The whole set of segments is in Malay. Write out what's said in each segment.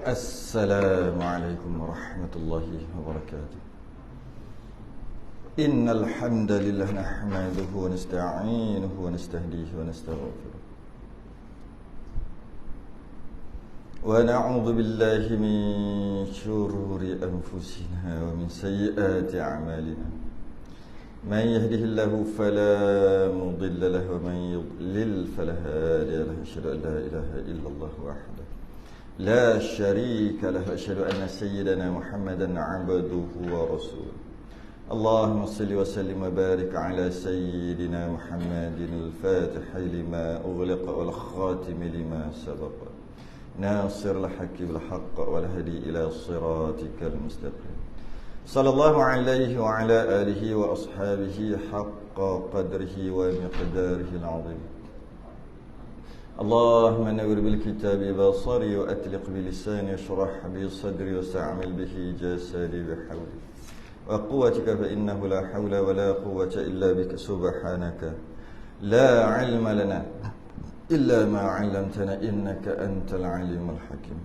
السلام عليكم ورحمة الله وبركاته. إن الحمد لله نحمده ونستعينه ونستهديه ونستغفره ونعوذ بالله من شرور أنفسنا ومن سيئات أعمالنا. من يهده الله فلا مضل له ومن يضلل فلا هادي له. أشهد أن لا إله إلا الله وحده لا شريك له. أشهد أن سيدنا محمدا عبده ورسوله. اللهم صل وسلم وبارك على سيدنا محمد الفاتح لما أغلق والخاتم لما سبق ناصر الحق بالحق والهدي إلى صراطك المستقيم. صلى الله عليه وعلى آله وأصحابه حق قدره ومقداره العظيم. اللهم نور بالكتاب بصري وأتلق بلساني اشرح بي صدري واستعمل به جسدي بحولك وقوتك فإنه لا حول ولا قوة إلا بك سبحانك لا علم لنا إلا ما علمتنا إنك أنت العليم الحكيم.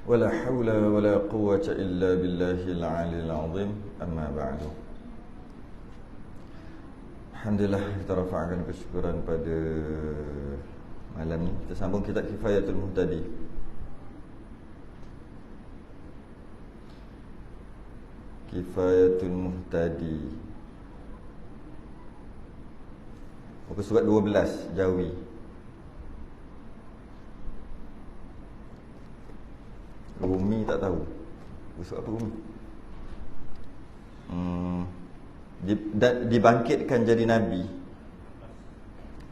ولا حول ولا قوة إلا بالله العلي العظيم. أما بعد. Alhamdulillah, kita rafa'kan kesyukuran pada malam ni. Kita sambung kitab Kifayatul Muhtadi. Kifayatul Muhtadi, muka surat 12, Jawi. Rumi tak tahu. Muka surat apa Rumi? Dibangkitkan jadi Nabi.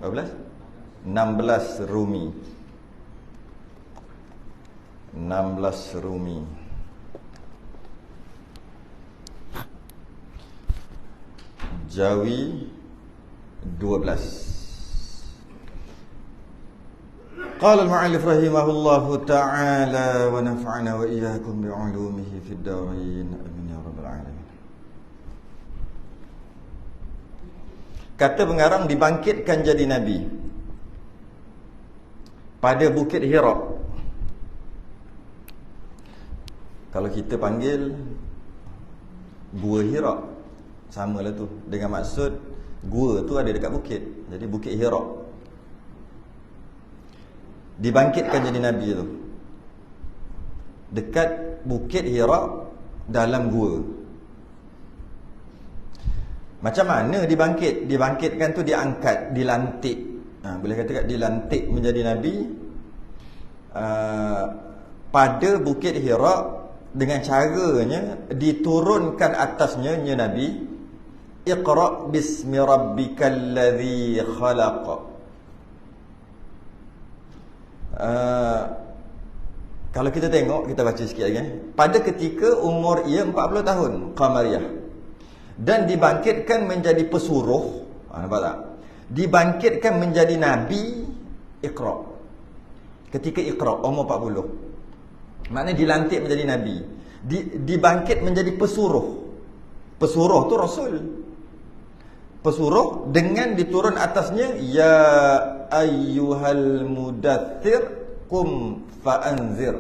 Berapa belas? 16 Rumi. 16 Rumi. Jawi 12. Qala al-mu'allif rahimahullahu ta'ala wa nafa'ana wa iyyakum bi'ulumihi fid darain. Amin ya rabbal alamin. Kata pengarang, dibangkitkan jadi Nabi pada Bukit Hira. Kalau kita panggil Gua Hira, samalah tu, dengan maksud gua tu ada dekat bukit. Jadi Bukit Hira. Dibangkitkan jadi Nabi tu dekat Bukit Hira dalam gua. Macam mana dibangkit? Dibangkitkan tu diangkat, dilantik. Boleh katakan dilantik menjadi Nabi pada Bukit Hira dengan caranya diturunkan atasnya Nabi, Iqra bismi rabbikal ladzi khalaq. Kalau kita tengok, kita baca sikit lagi. Pada ketika umur ia 40 tahun, Qamariyah, dan dibangkitkan menjadi pesuruh. Nampak tak? Dibangkitkan menjadi Nabi, Iqra. Ketika Iqra umur 40. Maknanya dilantik menjadi Nabi. Dibangkit menjadi pesuruh. Pesuruh tu Rasul. Pesuruh dengan diturun atasnya, ya ayyuhal mudaththir qum fa'anzir.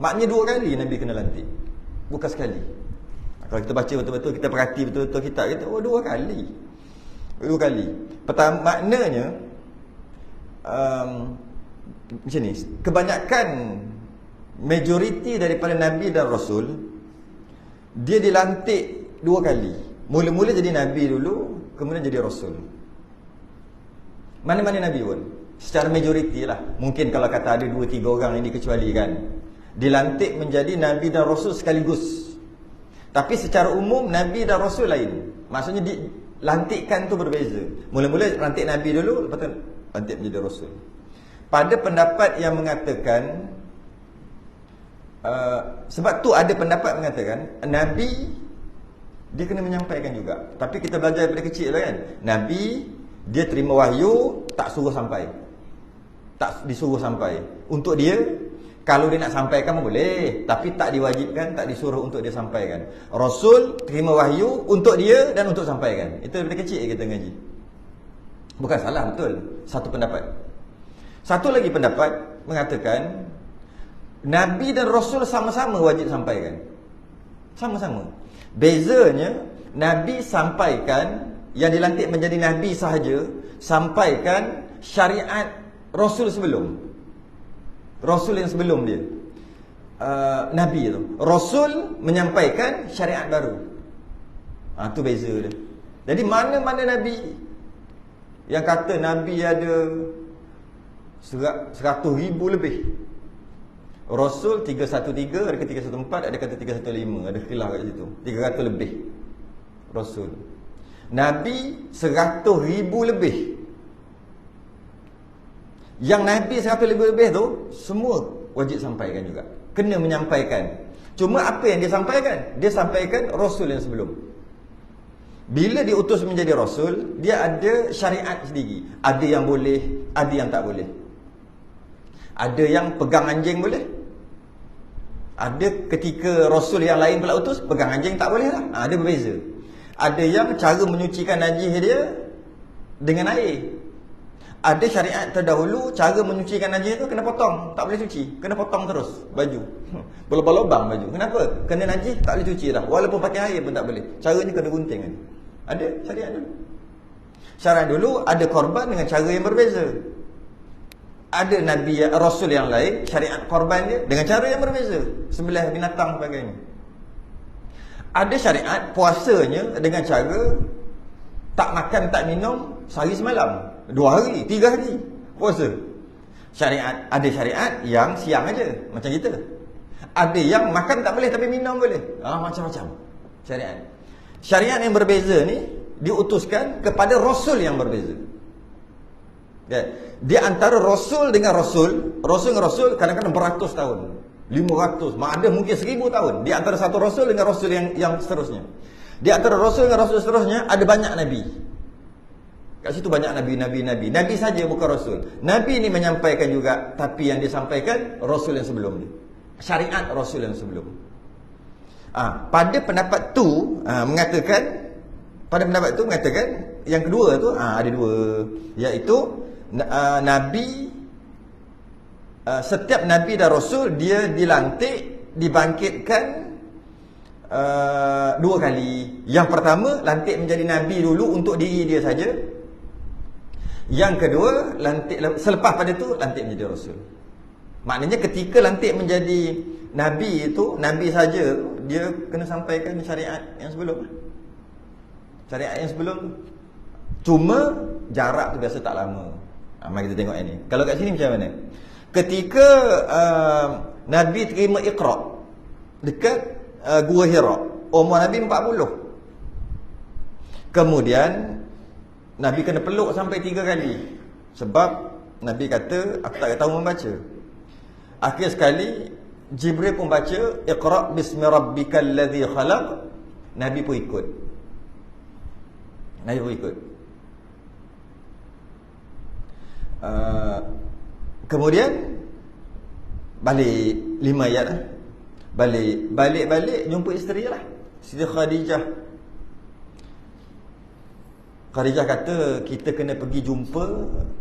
Maknanya 2 kali Nabi kena lantik, bukan sekali. Kalau kita baca betul-betul, kita perhati betul-betul kitab kita, 2 kali. 2 kali. Pertama, maknanya macam ni, kebanyakan majoriti daripada Nabi dan Rasul, dia dilantik 2 kali. Mula-mula jadi Nabi dulu, kemudian jadi Rasul. Mana-mana Nabi pun, secara majoriti lah. Mungkin kalau kata ada 2-3 orang yang dikecualikan, dilantik menjadi Nabi dan Rasul sekaligus. Tapi secara umum Nabi dan Rasul lain. Maksudnya dilantikkan tu berbeza. Mula-mula lantik Nabi dulu, lepas tu lantik menjadi Rasul. Pada pendapat yang mengatakan, sebab tu ada pendapat mengatakan Nabi dia kena menyampaikan juga. Tapi kita belajar daripada kecil lah kan, Nabi dia terima wahyu, tak suruh sampai, tak disuruh sampai. Untuk dia, kalau dia nak sampaikan boleh, tapi tak diwajibkan, tak disuruh untuk dia sampaikan. Rasul terima wahyu untuk dia dan untuk sampaikan. Itu daripada kecil kita ngaji. Bukan salah, betul. Satu pendapat. Satu lagi pendapat mengatakan Nabi dan Rasul sama-sama wajib sampaikan. Sama-sama. Bezanya, Nabi sampaikan, yang dilantik menjadi Nabi sahaja, sampaikan syariat Rasul sebelum. Rasul yang sebelum dia. Nabi tu. Rasul menyampaikan syariat baru. Tu beza dia. Jadi mana-mana Nabi yang kata Nabi ada 100,000 lebih. Rasul 313, ada kata 314, ada kata 315, ada khilaf kat situ. 300 lebih Rasul. Nabi 100,000 lebih. Yang Nabi 100,000 lebih tu semua wajib sampaikan juga. Kena menyampaikan. Cuma apa yang dia sampaikan? Dia sampaikan Rasul yang sebelum. Bila diutus menjadi Rasul, dia ada syariat sendiri. Ada yang boleh, ada yang tak boleh. Ada yang pegang anjing boleh. Ada ketika Rasul yang lain pula utus, pegang anjing tak boleh lah. Ada berbeza. Ada yang cara menyucikan najis dia dengan air. Ada syariat terdahulu, cara menyucikan najis tu kena potong, tak boleh cuci, kena potong terus baju. Berlubang-lubang baju. Kenapa? Kena najis tak boleh cuci dah. Walaupun pakai air pun tak boleh. Caranya kena gunting kan. Ada syariat dulu. Syariat dulu ada korban dengan cara yang berbeza. Ada Nabi Rasul yang lain, syariat korban dia dengan cara yang berbeza. Sebelah binatang sebagainya. Ada syariat puasanya dengan cara tak makan tak minum sehari semalam, 2 hari, 3 hari puasa. Syariat, ada syariat yang siang aja macam kita. Ada yang makan tak boleh tapi minum boleh. Macam-macam syariat. Syariat yang berbeza ni diutuskan kepada Rasul yang berbeza. Di antara Rasul dengan Rasul, Rasul dengan Rasul kadang-kadang beratus tahun, 500, ada mungkin 1000 tahun. Di antara satu Rasul dengan Rasul yang seterusnya. Di antara Rasul dengan Rasul seterusnya ada banyak Nabi. Kat situ banyak Nabi. Nabi saja bukan Rasul. Nabi ni menyampaikan juga, tapi yang disampaikan Rasul yang sebelum ni. Syariat Rasul yang sebelum. Pada pendapat tu mengatakan, yang kedua tu ada dua, iaitu Nabi, setiap Nabi dan Rasul dia dilantik, dibangkitkan 2 kali. Yang pertama lantik menjadi Nabi dulu untuk diri dia saja. Yang kedua lantik selepas pada tu lantik menjadi Rasul. Maknanya ketika lantik menjadi Nabi itu, Nabi saja dia kena sampaikan syariat yang sebelum. Syariat yang sebelum tu. Cuma jarak tu biasa tak lama. Mari kita tengok ini. Kalau kat sini macam mana? Ketika Nabi terima Iqra dekat Gua Hira, umur Nabi 40. Kemudian Nabi kena peluk sampai 3 kali. Sebab Nabi kata, aku tak tahu membaca. Akhir sekali Jibril pun baca, Iqra bismi rabbikal ladzi khalaq. Nabi pun ikut. Kemudian balik 5 ayat lah. Balik jumpa isteri lah, Siti Khadijah. Khadijah kata kita kena pergi jumpa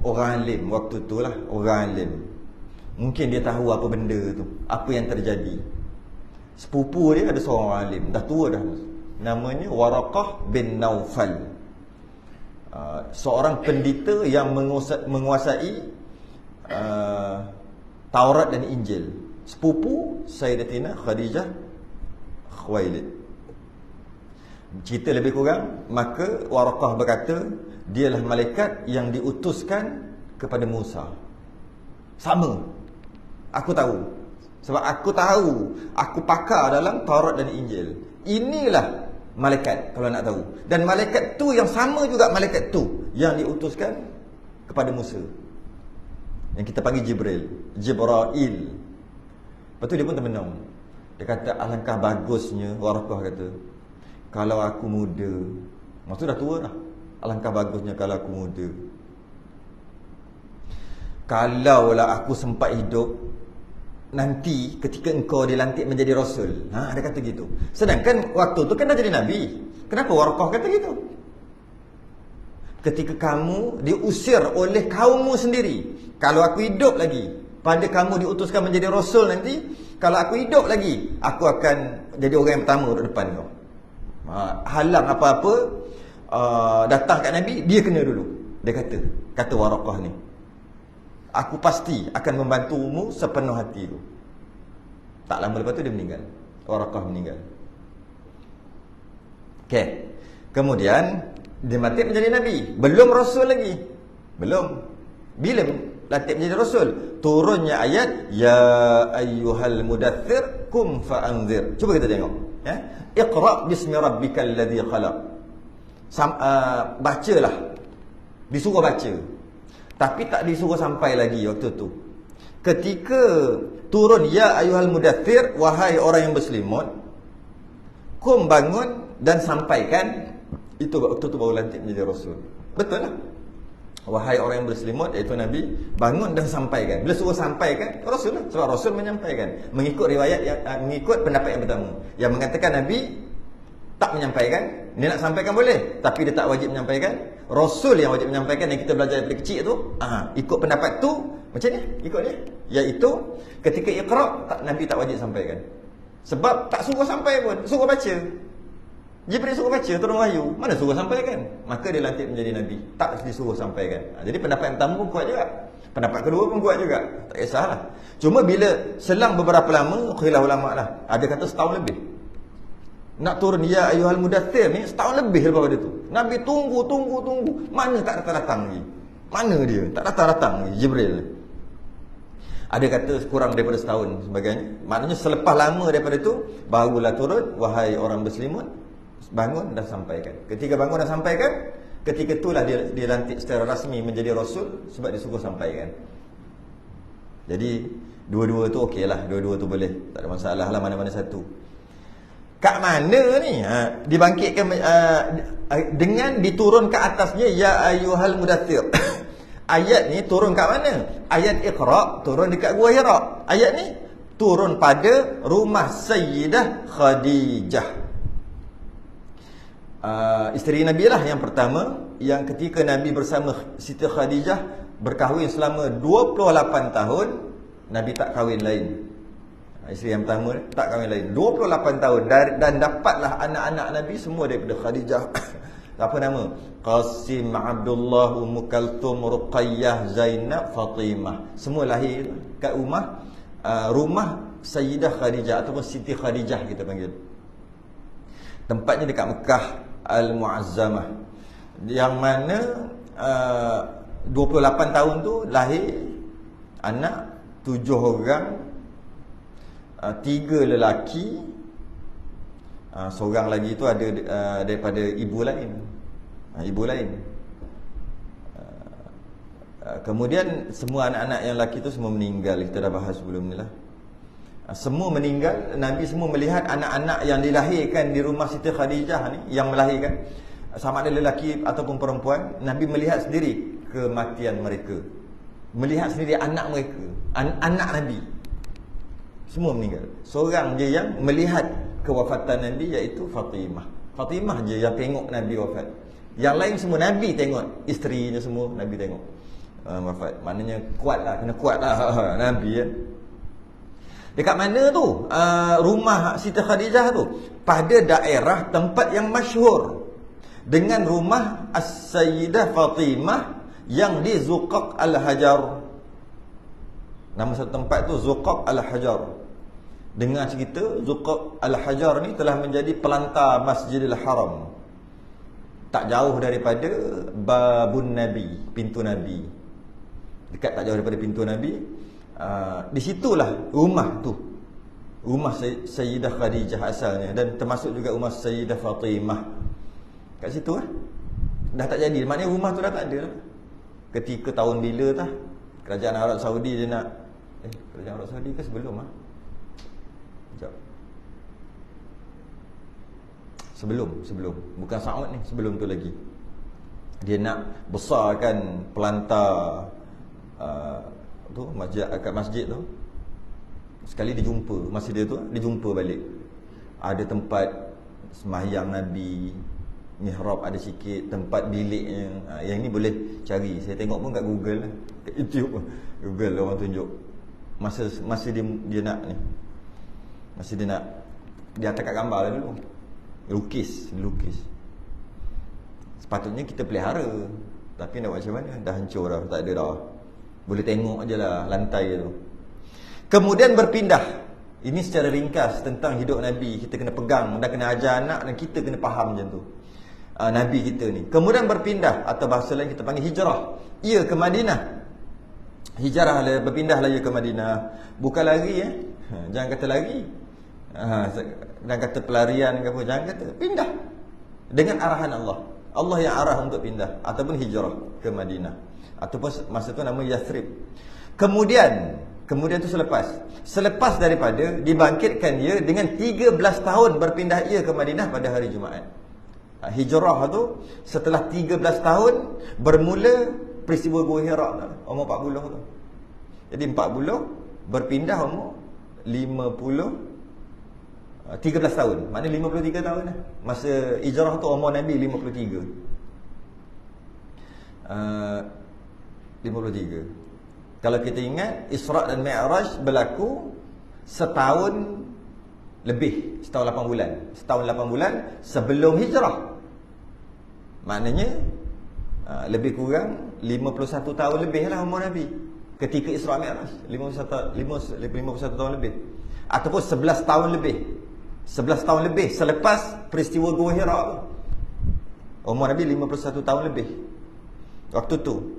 orang alim waktu tu lah. Orang alim, mungkin dia tahu apa benda tu, apa yang terjadi. Sepupu dia ada seorang alim, dah tua dah, namanya Waraqah bin Naufal. Seorang pendeta yang menguasai Taurat dan Injil. Sepupu Sayyidatina Khadijah Khuwailid. Cerita lebih kurang, maka Waraqah berkata, dialah malaikat yang diutuskan kepada Musa. Sama, aku tahu. Sebab aku tahu, aku pakar dalam Taurat dan Injil. Inilah malaikat kalau nak tahu. Dan malaikat tu yang sama juga malaikat tu yang diutuskan kepada Musa, yang kita panggil Jibrail. Lepas tu dia pun termenung. Dia kata, alangkah bagusnya, Waraqah kata, kalau aku muda. Maksud dah tua dah. Alangkah bagusnya kalau aku muda. Kalaulah aku sempat hidup nanti ketika engkau dilantik menjadi Rasul. Dia kata gitu. Sedangkan waktu tu kan dah jadi Nabi. Kenapa Waraqah kata gitu? Ketika kamu diusir oleh kaummu sendiri, kalau aku hidup lagi pada kamu diutuskan menjadi Rasul nanti, Kalau aku hidup lagi, aku akan jadi orang yang pertama duduk depan kau. Halang apa-apa datang kat Nabi, dia kena dulu. Dia kata Waraqah ni, aku pasti akan membantumu sepenuh hatiku. Tak lama lepas tu dia meninggal. Waraqah meninggal. Okey. Kemudian dia mati menjadi Nabi. Belum Rasul lagi. Belum. Bila lantik menjadi Rasul? Turunnya ayat Ya ayyuhal mudaththir kum fa'anzir. Cuba kita tengok, ya. Iqra bismi rabbikal ladzi khalaq. Bacalah. Disuruh baca. Tapi tak disuruh sampai lagi waktu tu. Ketika turun Ya ayyuhal mudaththir, wahai orang yang berselimut, kum, bangun dan sampaikan. Itu waktu tu baru lantik menjadi Rasul. Betul lah. Wahai orang yang berselimut, iaitu Nabi, bangun dan sampaikan. Bila suruh sampaikan, Rasul lah. Sebab Rasul menyampaikan. Mengikut riwayat mengikut pendapat yang pertama, yang mengatakan Nabi tak menyampaikan. Dia nak sampaikan boleh, tapi dia tak wajib menyampaikan. Rasul yang wajib menyampaikan, yang kita belajar dari kecil tu. Ikut pendapat tu, macam ni, ikut dia. Iaitu, ketika Iqra, Nabi tak wajib sampaikan. Sebab tak suruh sampai pun, suruh baca. Jibril suruh baca, turun wahyu. Mana suruh sampaikan? Maka dia lantik menjadi Nabi. Tak disuruh sampaikan. Jadi pendapat yang pertama pun kuat juga. Pendapat kedua pun kuat juga. Tak kisahlah. Cuma bila selang beberapa lama, khilaf ulama lah, ada kata setahun lebih. Nak turun Ya ayyuhal mudaththir ni setahun lebih lepas pada tu. Nabi tunggu. Mana tak datang-datang lagi? Mana dia? Tak datang-datang lagi Jibril. Ada kata kurang daripada setahun sebagainya. Maknanya selepas lama daripada tu, barulah turun wahai orang berselimut, bangun dan sampaikan. Ketika bangun dan sampaikan, ketika itulah dia dilantik secara rasmi menjadi Rasul, sebab disuruh sampaikan. Jadi dua-dua tu okey lah. Dua-dua tu boleh, tak ada masalah lah mana-mana satu. Kat mana ni dibangkitkan dengan diturun ke atasnya Ya ayyuhal mudaththir. Ayat ni turun kat mana? Ayat Iqra turun dekat Gua Hira. Ayat ni turun pada rumah Sayyidah Khadijah. Isteri Nabi lah yang pertama, yang ketika Nabi bersama Siti Khadijah berkahwin selama 28 tahun, Nabi tak kahwin lain. Isteri yang pertama tak kahwin lain 28 tahun, dan dapatlah anak-anak Nabi semua daripada Khadijah. Apa nama? Qasim, Abdullah, Ummu Kalthum, Ruqayyah, Zainab, Fatimah. Semua lahir kat rumah Sayyidah Khadijah ataupun Siti Khadijah kita panggil. Tempatnya dekat Mekah Al-Muazzamah, yang mana 28 tahun tu lahir anak 7 orang, 3 lelaki, seorang lagi tu ada daripada ibu lain. Kemudian semua anak-anak yang lelaki tu semua meninggal. Kita dah bahas sebelum ni lah. Semua meninggal. Nabi semua melihat anak-anak yang dilahirkan di rumah Siti Khadijah ni, yang melahirkan, sama ada lelaki ataupun perempuan, Nabi melihat sendiri kematian mereka. Melihat sendiri anak mereka, anak Nabi semua meninggal. Seorang je yang melihat kewafatan Nabi, iaitu Fatimah. Fatimah je yang tengok Nabi wafat. Yang lain semua Nabi tengok. Isterinya semua Nabi tengok wafat. Maknanya kuat lah, kena kuat lah Nabi ya. Dekat mana tu? Rumah Siti Khadijah tu pada daerah tempat yang masyhur dengan rumah As-Sayyidah Fatimah yang di Zuqaq Al-Hajar. Nama satu tempat tu Zuqaq Al-Hajar. Dengar cerita Zuqaq Al-Hajar ni telah menjadi pelantar Masjidil Haram, tak jauh daripada Babun Nabi, pintu Nabi. Dekat tak jauh daripada pintu Nabi. Di situlah rumah tu, rumah Sayyidah Khadijah asalnya, dan termasuk juga rumah Sayyidah Fatimah. Kat situ dah tak jadi. Maknanya rumah tu dah tak ada. Ketika tahun bila tah kerajaan Arab Saudi dia nak kerajaan Arab Saudi ke sebelum Sekejap. Sebelum bukan Saud ni, sebelum tu lagi. Dia nak besarkan pelantar tu masjid tu. Sekali dijumpa masa dia tu, dijumpa balik ada tempat sembahyang Nabi, mihrab ada sikit, tempat biliknya. Yang ni boleh cari, saya tengok pun kat Google, kat YouTube Google orang tunjuk masa dia nak ni. Masa dia atas kat gambar lah dulu. Lukis. Sepatutnya kita pelihara, tapi nak buat macam mana? Dah hancur dah, tak ada dah. Boleh tengok je lah lantai tu. Kemudian berpindah. Ini secara ringkas tentang hidup Nabi. Kita kena pegang dan kena ajar anak, dan kita kena faham macam tu. Nabi kita ni. Kemudian berpindah, atau bahasa lain kita panggil hijrah. Ia ke Madinah. Hijrah lah, berpindah lah ia ke Madinah. Bukan lari Jangan kata lari. Dan kata pelarian ke apa, jangan kata. Pindah. Dengan arahan Allah. Allah yang arah untuk pindah. Ataupun hijrah ke Madinah. Ataupun masa tu nama Yathrib. Kemudian tu selepas daripada dibangkitkan ia dengan 13 tahun berpindah ia ke Madinah pada hari Jumaat. Hijrah tu setelah 13 tahun bermula peristiwa Gua Hira umur 40 tu. Jadi 40 berpindah umur 13 tahun. Maknanya 53 tahun lah. Masa hijrah tu umur Nabi 53. 53. Kalau kita ingat, Isra' dan Mi'raj berlaku setahun lebih, setahun 8 bulan. Setahun 8 bulan sebelum hijrah. Maknanya lebih kurang 51 tahun lebih lah umur Nabi ketika Isra' Mi'raj. 51 tahun lebih. Ataupun 11 tahun lebih. 11 tahun lebih selepas peristiwa Gua Hira tu. Umur Nabi 51 tahun lebih. Waktu tu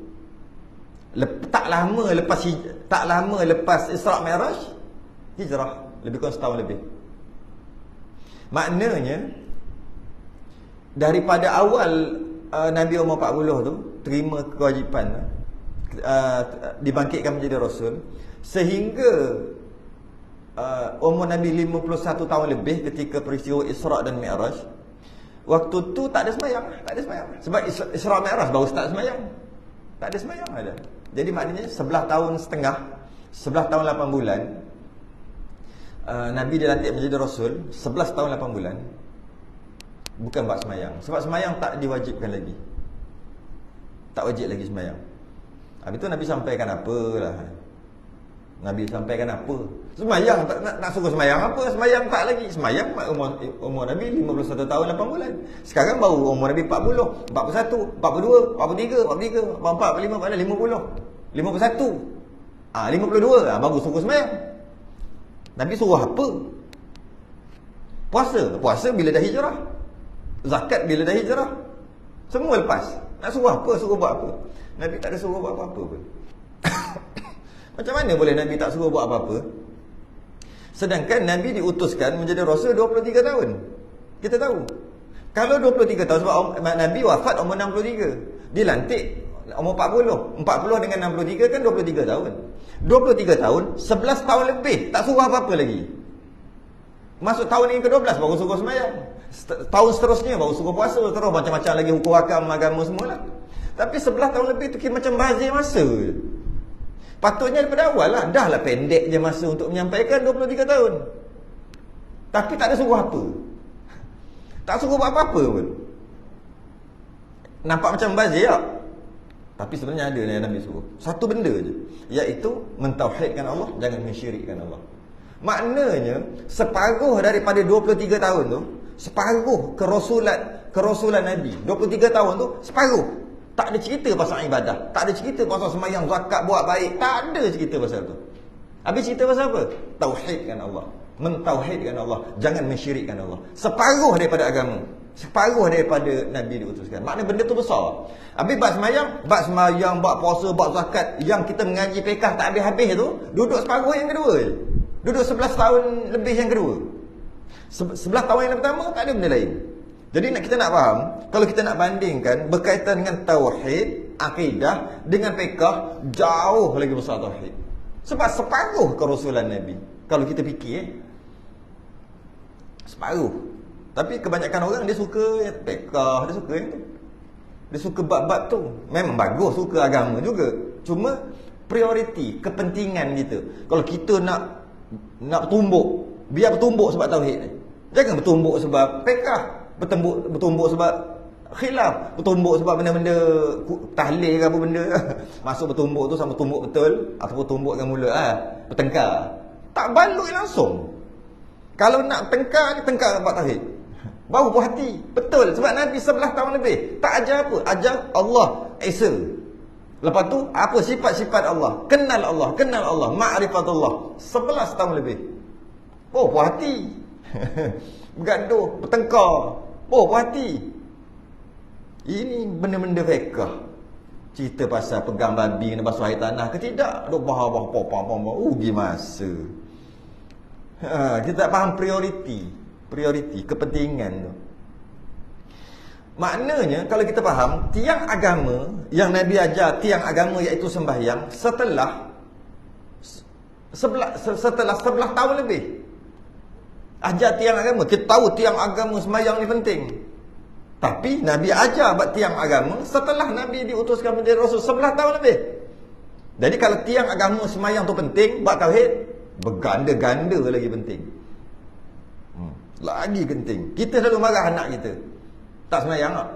tak lama lepas Isra' Mi'raj, hijrah, lebih kurang setahun lebih. Maknanya daripada awal Nabi umur 40 tu terima kewajipan dibangkitkan menjadi Rasul, sehingga umur Nabi 51 tahun lebih ketika peristiwa Isra' dan Mi'raj. Waktu tu tak ada sembahyang. Sebab Isra' Mi'raj baru start sembahyang. Tak ada sembahyang ada. Jadi maknanya 11 tahun setengah, 11 tahun 8 bulan Nabi dilantik menjadi Rasul. 11 tahun 8 bulan bukan buat sembahyang. Sebab sembahyang tak diwajibkan lagi. Tak wajib lagi sembahyang. Habis tu Nabi sampaikan apalah. Nabi sampaikan apa? Sembahyang tak nak suruh sembahyang apa? Sembahyang tak lagi. Sembahyang umur Nabi 51 tahun 8 bulan. Sekarang baru umur Nabi 40, 41, 42, 43, 44, 45, 50, 51. 52 baru suruh sembahyang. Nabi suruh apa? Puasa bila dah hijrah. Zakat bila dah hijrah. Semua lepas. Nak suruh apa? Suruh buat apa? Nabi tak ada suruh buat apa-apa pun. Macam mana boleh Nabi tak suruh buat apa-apa? Sedangkan Nabi diutuskan menjadi Rasul 23 tahun. Kita tahu. Kalau 23 tahun, sebab Nabi wafat umur 63. Dilantik umur 40. 40 dengan 63 kan 23 tahun. 23 tahun, 11 tahun lebih. Tak suruh apa-apa lagi. Masuk tahun yang ke-12 baru suruh sembahyang. Tahun seterusnya baru suruh puasa. Terus macam-macam lagi hukum hakam agama semualah. Tapi 11 tahun lebih tu kira macam bazir masa. Patutnya daripada awal lah. Dah lah pendek je masa untuk menyampaikan 23 tahun. Tapi tak ada suruh apa. Tak suruh buat apa-apa pun. Nampak macam bazir tak? Tapi sebenarnya ada yang Nabi suruh. Satu benda je. Iaitu mentauhidkan Allah, jangan mensyirikkan Allah. Maknanya separuh daripada 23 tahun tu, separuh kerasulan Nabi 23 tahun tu, separuh tak ada cerita pasal ibadah, tak ada cerita pasal sembahyang, zakat, buat baik, tak ada cerita pasal tu. Habis cerita pasal apa? Tauhidkan Allah, mentauhidkan Allah, jangan mensyirikkan Allah. Separuh daripada agama, separuh daripada Nabi diutuskan. Maknanya benda tu besar. Habis bab sembahyang, bab puasa, bab zakat, yang kita mengaji fiqh tak habis-habis tu, duduk separuh yang kedua je. Duduk 11 tahun lebih yang kedua. 11 tahun yang pertama tak ada benda lain. Jadi kita nak faham, kalau kita nak bandingkan berkaitan dengan tauhid, akidah dengan fiqh, jauh lagi besar tauhid. Sebab separuh kerasulan Nabi. Kalau kita fikir separuh. Tapi kebanyakan orang dia suka fiqh, dia suka yang tu. Dia suka bab-bab tu. Memang bagus, suka agama juga. Cuma prioriti, kepentingan kita. Kalau kita nak bertumbuk, biar bertumbuk sebab tauhid ni. Jangan bertumbuk sebab fiqh. Bertumbuk sebab khilaf, bertumbuk sebab benda-benda tahlil ke apa benda. Masuk bertumbuk tu sama tumbuk betul ataupun tumbuk dengan mulut bertengkar. Tak baloi langsung. Kalau nak tengkar, tengkar bab tauhid. Baru puas hati. Betul. Sebab Nabi 11 tahun lebih tak ajar apa? Ajar Allah Esa. Lepas tu apa sifat-sifat Allah, kenal Allah, ma'rifatullah. 11 tahun lebih. Oh, puas hati. Bergaduh, bertengkar. Oh, puas hati. Ini benda-benda fiqh. Cerita pasal pegang babi kena basuh air tanah ke tidak? Duk bahar-bahar pom-pom. Rugi masa. Kita tak faham prioriti, kepentingan tu. Maknanya kalau kita faham tiang agama yang Nabi ajar, tiang agama iaitu sembahyang setelah 11 tahun lebih. Ajar tiang agama. Kita tahu tiang agama sembahyang ni penting. Tapi Nabi ajar buat tiang agama setelah Nabi diutuskan menjadi Rasul 11 tahun lebih. Jadi kalau tiang agama sembahyang tu penting, buat tauhid berganda-ganda lagi penting. Lagi penting. Kita selalu marah anak kita tak sembahyang tak?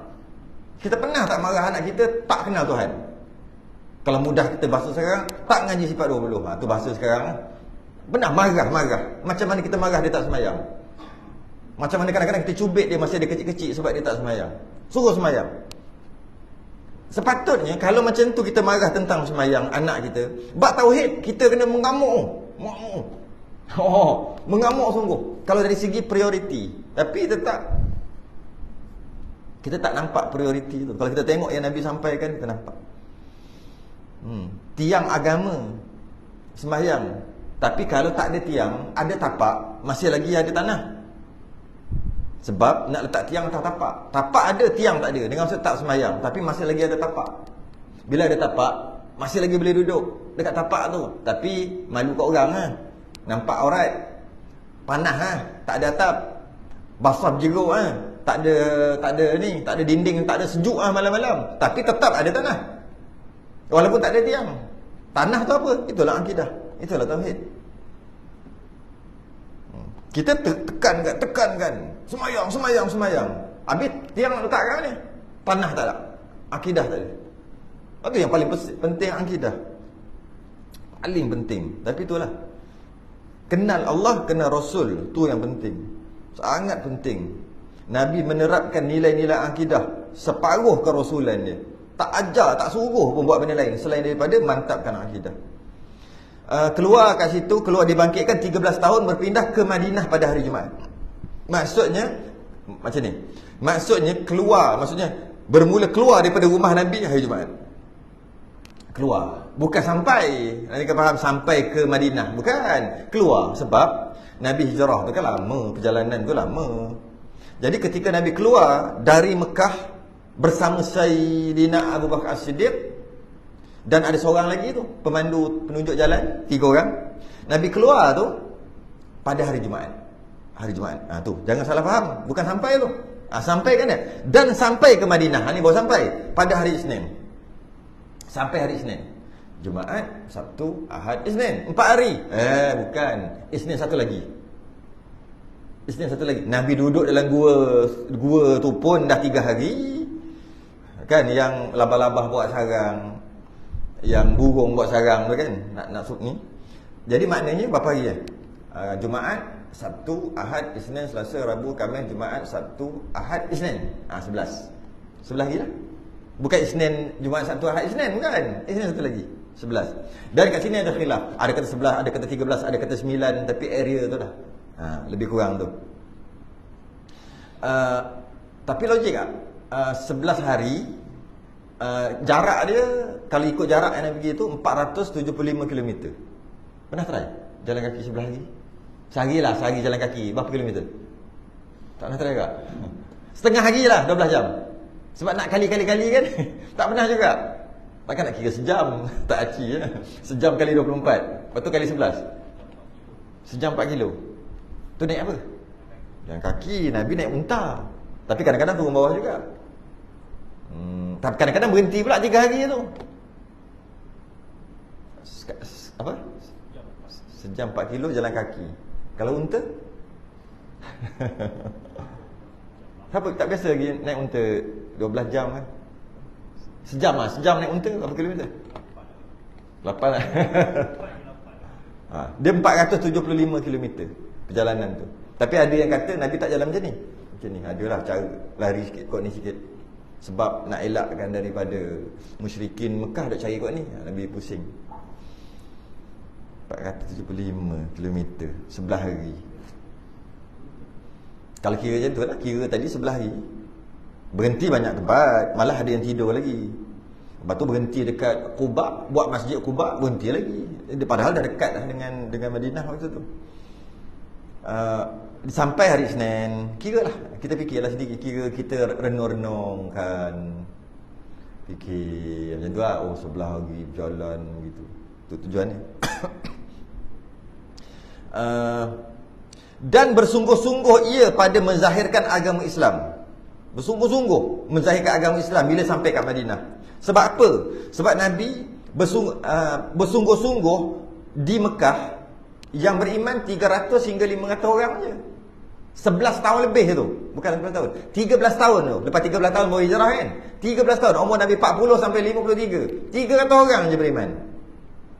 Kita pernah tak marah anak kita tak kenal Tuhan? Kalau mudah kita bahasa sekarang, tak ngaji sifat 20. Tu bahasa sekarang. Pernah marah. Macam mana kita marah dia tak sembahyang? Macam mana kadang-kadang kita cubit dia masa dia kecil-kecil sebab dia tak sembahyang. Suruh sembahyang. Sepatutnya kalau macam tu kita marah tentang sembahyang anak kita, bab tauhid kita kena mengamuk. Mengamuk sungguh. Kalau dari segi prioriti. Tapi kita tak nampak prioriti tu. Kalau kita tengok yang Nabi sampaikan, kita nampak. Tiang agama sembahyang. Tapi kalau tak ada tiang, ada tapak, masih lagi ada tanah. Sebab nak letak tiang atas tapak. Tapak ada, tiang tak ada. Dengan maksud tak sembahyang, tapi masih lagi ada tapak. Bila ada tapak, masih lagi boleh duduk dekat tapak tu. Tapi malu kat orang nampak aurat. Panas tak ada atap. Basah jeruk tak ada dinding, tak ada sejuk malam-malam. Tapi tetap ada tanah. Walaupun tak ada tiang. Tanah tu apa? Itulah akidah. Itulah tauhid. Kita tekankan. Semayang. Habis tiang nak letak kat mana? Tanah tak ada. Akidah tak ada. Itu yang paling penting, akidah. Paling penting. Tapi itulah. Kenal Allah, kenal Rasul. Tu yang penting. Sangat penting. Nabi menerapkan nilai-nilai akidah separuh kerasulan dia. Tak ajar, tak suruh pun buat benda lain selain daripada mantapkan akidah. Keluar kat situ, keluar dibangkitkan 13 tahun, berpindah ke Madinah pada hari Jumaat. Maksudnya macam ni. Maksudnya bermula keluar daripada rumah Nabi hari Jumaat. Keluar, bukan sampai. Nanti kau faham sampai ke Madinah, bukan. Keluar sebab Nabi hijrah tu kan lama, perjalanan tu lama. Jadi ketika Nabi keluar dari Mekah bersama Sayyidina Abu Bakar As-Siddiq dan ada seorang lagi tu, pemandu penunjuk jalan, 3 orang. Nabi keluar tu pada hari Jumaat. Hari Jumaat. Tu, jangan salah faham, bukan sampai tu. Sampai kan dia? Dan sampai ke Madinah. Ni baru sampai pada hari Isnin. Sampai hari Isnin. Jumaat, Sabtu, Ahad, Isnin. 4 hari. Bukan. Isnin satu lagi. Nabi duduk dalam gua tu pun dah 3 hari. Kan yang labah-labah buat sarang, yang burung buat sarang tu kan, nak ni. Jadi maknanya berapa hari Jumaat, Sabtu, Ahad, Isnin, Selasa, Rabu, Khamis, Jumaat, Sabtu, Ahad, Isnin. 11 lagi lah. Bukan Isnin, Jumaat, Sabtu, Ahad, Isnin, bukan. Isnin satu lagi, 11. Dan kat sini ada khilaf. Ada kata 11, ada kata 13, ada kata 9. Tapi area tu lah lebih kurang tu. Tapi logik tak? 11 hari, jarak dia, kalau ikut jarak yang Nabi pergi tu 475 km. Pernah try jalan kaki 11 hari? Sehari jalan kaki. Berapa kilometer? Tak pernah try tak? Setengah hari lah, 12 jam. Sebab nak kali-kali kan. Tak pernah juga. Takkan nak kira sejam. Tak aci Sejam kali 24. Lepas tu kali 11. Sejam 4 kilo. Tu naik apa? Jalan kaki. Nabi naik unta. Tapi kadang-kadang turun bawah juga. Tapi kadang-kadang berhenti pula 3 hari tu. Apa? Sejam 4 kilo jalan kaki. Kalau unta? Siapa tak biasa lagi naik unta 12 jam kan? Sejam naik unta berapa kilometer? 8 lah. Dia 475 km perjalanan tu. Tapi ada yang kata Nabi tak jalan macam ni. Macam ni, adalah cara lari sikit, kot ni sikit. Sebab nak elakkan daripada musyrikin Mekah dah cari kot ni. Nabi pusing. 475 km 11 hari. Kalau kira macam tu lah, kira tadi 11 hari. Berhenti banyak tempat, malah ada yang tidur lagi. Lepas tu berhenti dekat Quba, buat masjid Quba, berhenti lagi. Padahal dah dekat dah dengan Madinah waktu tu. Sampai hari Isnin, kira lah, kita fikirlah sedikit, kira kita renung-renungkan, fikir macam tu lah. Oh, 11 hari berjalan begitu, itu tujuannya. Dan bersungguh-sungguh ia pada menzahirkan agama Islam. Bersungguh-sungguh menzahirkan agama Islam bila sampai kat Madinah. Sebab apa? Sebab Nabi bersungguh-sungguh di Mekah yang beriman 300 hingga 500 orang je. 11 tahun lebih tu. Bukan 11 tahun, 13 tahun tu. Lepas 13 tahun baru hijrah kan. 13 tahun, umur Nabi 40 sampai 53. 300 orang je beriman.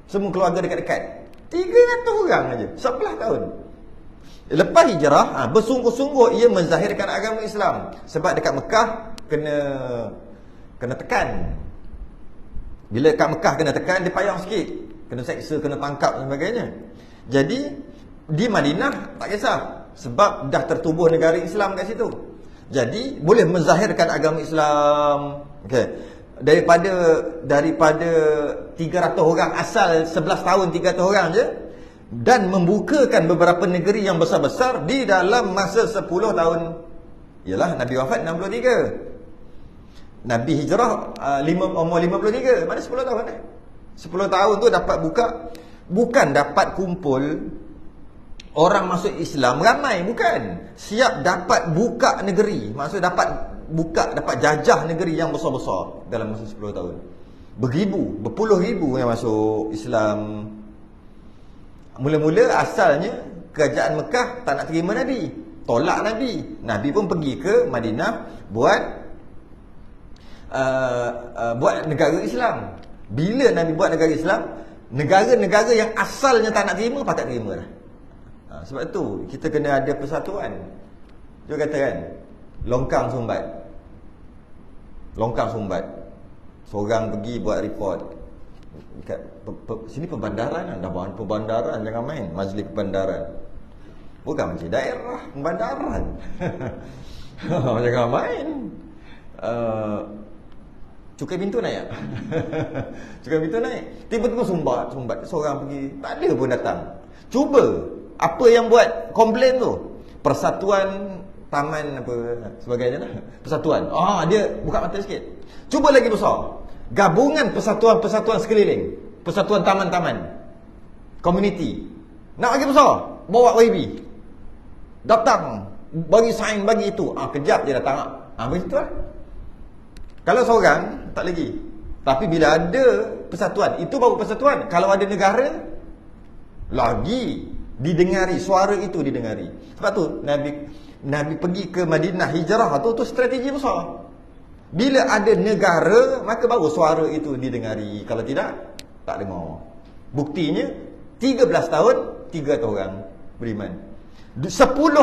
Semua keluarga dekat-dekat. 300 orang aja, 11 tahun. Lepas hijrah, bersungguh-sungguh ia menzahirkan agama Islam. Sebab dekat Mekah kena tekan. Bila kat Mekah kena tekan, dia payah sikit. Kena seksa, kena tangkap dan sebagainya. Jadi di Madinah tak kisah, sebab dah tertubuh negara Islam kat situ. Jadi boleh menzahirkan agama Islam. Okey. Daripada 300 orang asal 11 tahun 300 orang je, dan membukakan beberapa negeri yang besar-besar di dalam masa 10 tahun. Yalah, Nabi wafat 63. Nabi hijrah umur 53. Mana 10 tahun 10 tahun tu dapat buka. Bukan dapat kumpul orang masuk Islam ramai, bukan. Siap dapat buka negeri. Maksud dapat jajah negeri yang besar-besar dalam masa 10 tahun. Beribu, berpuluh ribu yang masuk Islam. Mula-mula asalnya kerajaan Mekah tak nak terima Nabi, tolak Nabi. Nabi pun pergi ke Madinah buat negara Islam. Bila Nabi buat negara Islam, negara-negara yang asalnya tak nak terima patut terima dah. Sebab tu kita kena ada persatuan. Dia kata kan, longkang sumbat. Seorang pergi buat report kat sini pembandaran, dah bahan pembandaran, jangan main majlis pembandaran. Bukan majlis daerah, pembandaran. Jangan main. Cukai pintu naik. Cukai pintu naik. Tiba-tiba sumbat. Seorang pergi, tak ada pun datang. Cuba, apa yang buat komplain tu? Persatuan taman apa sebagainya lah. Persatuan. Dia buka mata sikit. Cuba lagi besar. Gabungan persatuan sekeliling. Persatuan taman-taman. Community. Nak lagi besar, bawa YB. Datang, bagi sign, bagi itu. Kejap dia datang. Begitu lah. Kalau seorang, tak lagi. Tapi bila ada persatuan, itu baru persatuan. Kalau ada negara, lagi didengari, suara itu didengari. Sebab tu Nabi pergi ke Madinah, hijrah tu strategi besar. Bila ada negara, maka baru suara itu didengari. Kalau tidak, tak dengar. Buktinya 13 tahun 300 orang beriman. 10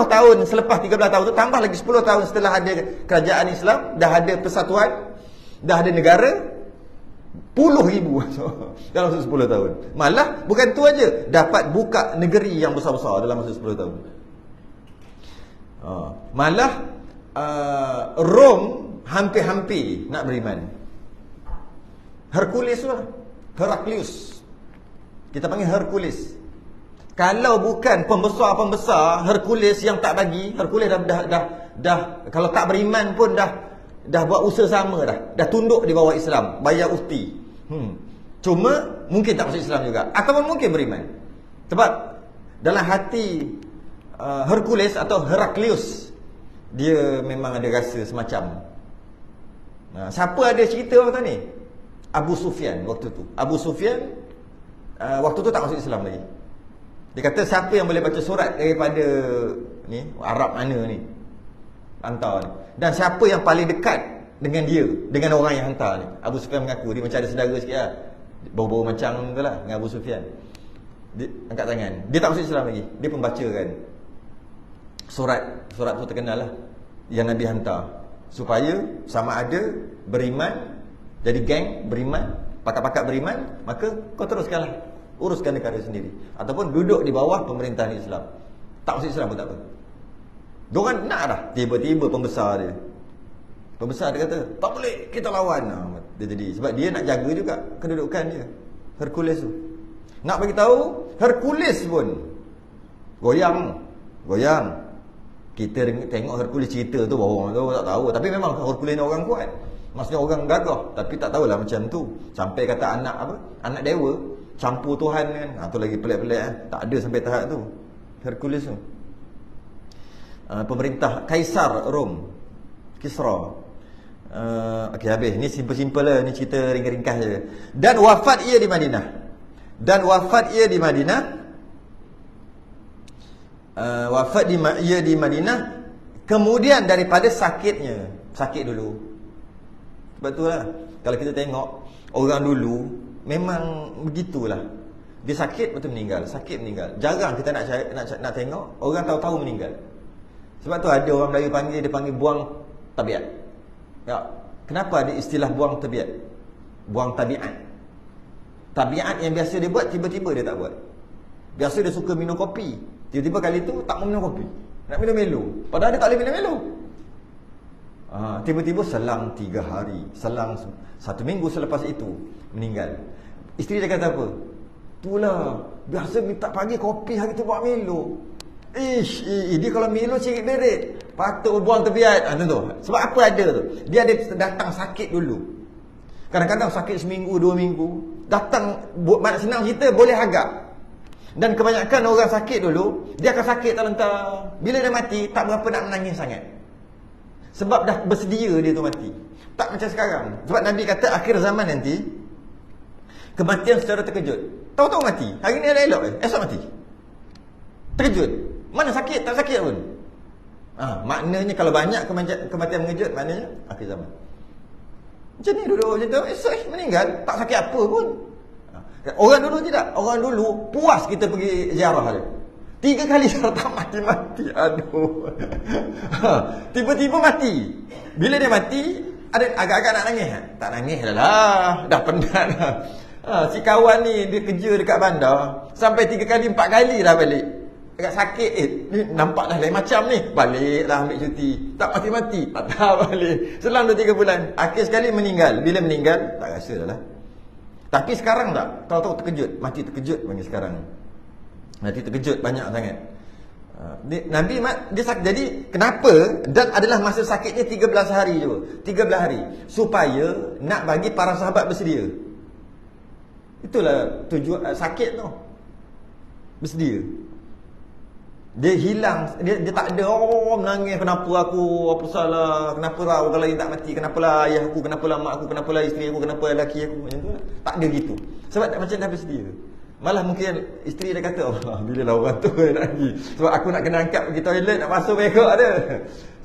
tahun selepas 13 tahun tu, tambah lagi 10 tahun setelah ada kerajaan Islam, dah ada persatuan, dah ada negara, puluh ribu dalam masa 10 tahun. Malah bukan tu aja, dapat buka negeri yang besar-besar dalam masa 10 tahun. Malah Rom hampir-hampir nak beriman. Heraklius. Kita panggil Hercules. Kalau bukan pembesar-pembesar Hercules yang tak bagi, Hercules dah kalau tak beriman pun dah buat usaha sama dah tunduk di bawah Islam, bayar uhti. Cuma mungkin tak masuk Islam juga, ataupun mungkin beriman. Sebab dalam hati Hercules atau Heraklius, dia memang ada rasa semacam. Siapa ada cerita waktu ni? Abu Sufyan waktu tu. Abu Sufyan waktu tu tak masuk Islam lagi. Dia kata siapa yang boleh baca surat daripada ni Arab mana ni, hantar ni. Dan siapa yang paling dekat dengan dia, dengan orang yang hantar ni. Abu Sufyan mengaku dia macam ada saudara sikit lah, bau-bau macam tu lah dengan Abu Sufyan. Dia angkat tangan. Dia tak masuk Islam lagi. Dia pembaca kan. Surat tu terkenal lah, yang Nabi hantar supaya sama ada beriman, jadi geng beriman, pakat-pakat beriman, maka kau teruskanlah uruskan negara sendiri, ataupun duduk di bawah pemerintahan Islam. Tak masuk Islam pun tak apa. Diorang nak dah. Tiba-tiba pembesar dia kata, tak boleh, kita lawan. Dia jadi, sebab dia nak jaga juga kedudukan dia. Hercules tu nak bagi tahu, Hercules pun goyang. Kita tengok Hercules cerita tu, orang tu tak tahu, tapi memang Hercules ni orang kuat. Maksudnya orang gagah, tapi tak tahulah macam tu. Sampai kata anak dewa campur Tuhan kan. Tu lagi pelik-pelik kan. Tak ada sampai tahap tu Hercules tu. Pemerintah Kaisar Rom, Kisra. Okey, habis. Ni simple-simple lah, ni cerita ringkas je. Dan wafat ia di Madinah. Ia di Madinah kemudian daripada sakit dulu. Sebab tu lah, kalau kita tengok orang dulu memang begitulah. Dia sakit betul meninggal. Jarang kita nak tengok orang tahu-tahu meninggal. Sebab tu ada orang Melayu dia panggil buang tabiat. Ya. Kenapa ada istilah buang tabiat? Buang tabiat. Tabiat yang biasa dia buat, tiba-tiba dia tak buat. Biasa dia suka minum kopi, tiba-tiba kali tu tak mau minum kopi, nak minum Milo, padahal dia tak boleh minum Milo. Tiba-tiba selang 3 hari, selang 1 minggu selepas itu meninggal. Isteri dia kata apa? Itulah, biasa minta pagi kopi, hari tu buat Milo. Dia kalau Milo cirit berit, patut buang tebiat. Tentu. Sebab apa ada tu? Dia ada datang sakit dulu. Kadang-kadang sakit seminggu, 2 minggu. Datang, nak senang cerita, boleh agak. Dan kebanyakan orang sakit dulu, dia akan sakit tak lentang. Bila dia mati, tak berapa nak menangis sangat. Sebab dah bersedia dia tu mati. Tak macam sekarang. Sebab Nabi kata akhir zaman nanti, kematian secara terkejut. Tahu-tahu mati. Hari ni ada elok, esok mati. Terkejut. Mana sakit, tak sakit pun. Maknanya kalau banyak kematian mengejut, maknanya akhir zaman. Macam ni dulu, macam tu, esok meninggal, tak sakit apa pun. Orang dulu tidak. Orang dulu puas kita pergi ziarah dia. 3 kali tak mati-mati. Aduh. Tiba-tiba mati. Bila dia mati, ada agak-agak nak nangis. Tak nangis lah. Dah penat lah. Si kawan ni dia kerja dekat bandar, sampai 3 kali 4 kali dah balik. Agak sakit. Ni nampak dah lain macam ni. Baliklah ambil cuti. Tak mati-mati. Tak balik. Selang 2-3 bulan. Akhir sekali meninggal. Bila meninggal, tak rasa dah lah. Tapi sekarang tak. Tahu-tahu terkejut. Mati terkejut panggil sekarang. Mati terkejut banyak sangat. Nabi dia sakit. Jadi kenapa? Dan adalah masa sakitnya 13 hari je. 13 hari. Supaya nak bagi para sahabat bersedia. Itulah tujuan sakit tu. Bersedia. Dia hilang. Dia tak ada menangis. Kenapa aku? Apa salah? Kenapa lah orang lain tak mati? Kenapa lah ayah aku? Kenapa lah mak aku? Kenapa lah isteri aku? Kenapa lah lelaki aku? Macam tu lah. Tak ada gitu. Sebab tak macam dah bersedia. Malah mungkin isteri dia kata, bila lah orang tu nak pergi. Sebab aku nak kena angkat pergi toilet, nak masuk bekok ada.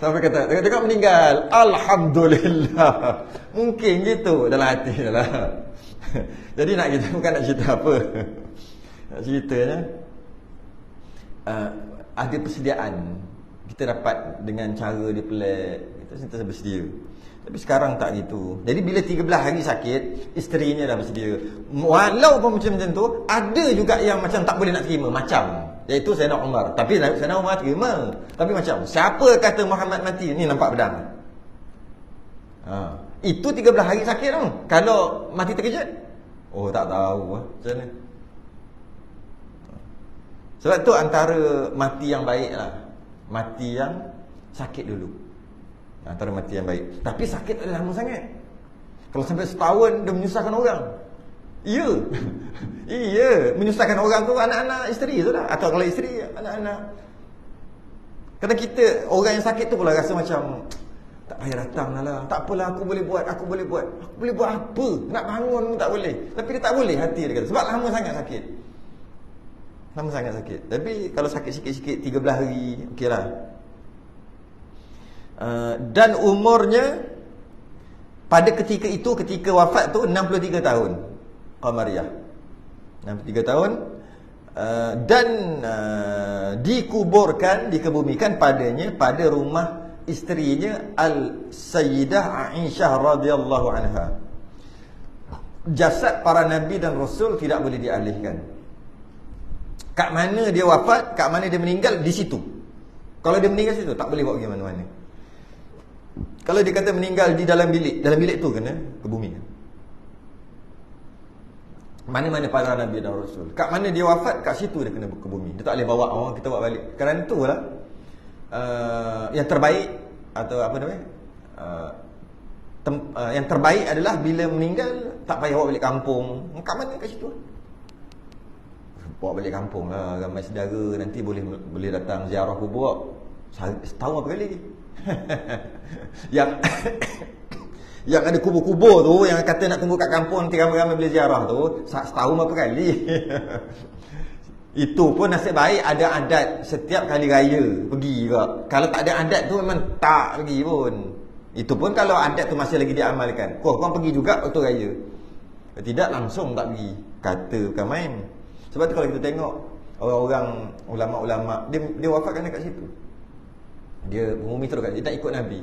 Sampai kata, tengok-tengok meninggal. Alhamdulillah. Mungkin gitu dalam hati lah. Jadi nak kita bukan nak cerita apa. Nak ceritanya, ada persediaan. Kita dapat dengan cara dia pelik, kita sentiasa bersedia. Tapi sekarang tak gitu. Jadi bila 13 hari sakit, isterinya dah bersedia. Walaupun macam tu, ada juga yang macam tak boleh nak terima. Macam, iaitu Sayyidina Umar. Tapi Sayyidina Umar terima. Tapi macam, siapa kata Muhammad mati? Ni nampak pedang. Itu 13 hari sakit tu. Kalau mati terkejut, tak tahu macam mana. Sebab tu antara mati yang baik lah, mati yang sakit dulu. Antara mati yang baik. Tapi sakit tak ada lama sangat. Kalau sampai setahun, dia menyusahkan orang. Ya. Iya. Menyusahkan orang tu anak-anak isteri tu lah. Atau kalau isteri, anak-anak. Kadang kita, orang yang sakit tu pula rasa macam, tak payah datang lah. Tak apalah, aku boleh buat. Aku boleh buat apa? Nak bangun pun tak boleh. Tapi dia tak boleh hati dia kata. Sebab lama sangat sakit. Lama sangat sakit. Tapi kalau sakit sikit-sikit 13 hari, okey lah. Dan umurnya pada ketika itu, ketika wafat tu 63 tahun Qamariyah. 63 tahun. Dan dikebumikan padanya pada rumah isterinya Al-Sayyidah Aisyah radhiyallahu anha. Jasad para nabi dan rasul tidak boleh dialihkan. Kat mana dia wafat, kat mana dia meninggal, di situ. Kalau dia meninggal situ, tak boleh bawa pergi mana-mana. Kalau dia kata meninggal di dalam bilik tu kena kebumikan. Mana-mana para nabi dan rasul, kat mana dia wafat, kat situ dia kena ke bumi. Dia tak boleh bawa orang kita bawa balik. Kerana itulah yang terbaik, atau apa namanya, yang terbaik adalah bila meninggal tak payah bawa balik kampung. Kat mana, kat situ. Bawa balik kampung lah, ramai saudara nanti boleh datang ziarah kubur setahun apa kali. Yang ada kubur-kubur tu, yang kata nak tunggu kat kampung nanti ramai-ramai boleh ziarah tu, setahun berapa kali. Itu pun nasib baik ada adat setiap kali raya pergi ke. Kalau tak ada adat tu memang tak pergi pun. Itu pun kalau adat tu masih lagi diamalkan. Korang pergi juga waktu raya. Tidak, langsung tak pergi. Kata bukan main. Sebab tu kalau kita tengok orang-orang ulama'-ulama', dia wafatkan dekat situ. Dia mengumumi terus, dia tak ikut Nabi.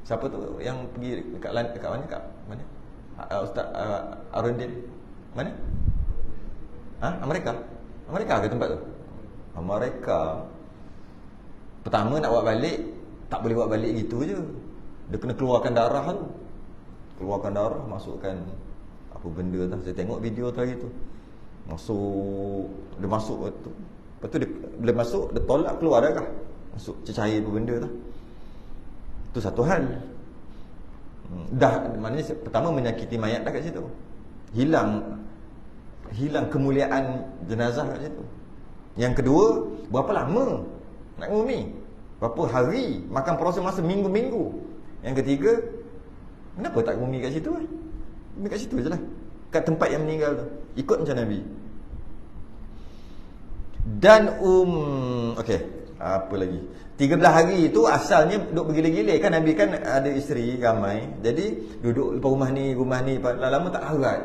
Siapa tu yang pergi dekat mana? Kat mana? Ustaz Arundin. Mana? Amerika. Amerika ke tempat tu? Amerika. Pertama nak bawa balik, tak boleh bawa balik gitu je. Dia kena keluarkan darah tu. Keluarkan darah, masukkan apa benda tu. Saya tengok video tu hari tu. Dia masuk tu. Lepas tu bila masuk, dia tolak keluar darah. Masuk cecair apa benda tu. Itu satu hal. Dah, maknanya pertama menyakiti mayat dah kat situ. Hilang kemuliaan jenazah kat situ. Yang kedua, berapa lama nak ngumi? Berapa hari? Makan proses masa minggu-minggu. Yang ketiga, kenapa tak ngumi kat situ? Ngumi kat situ je lah, kat tempat yang meninggal tu. Ikut macam Nabi. Dan okey, apa lagi? 13 hari itu asalnya duduk bergila-gila kan. Nabi kan ada isteri ramai. Jadi duduk lepas rumah ni lama tak larat.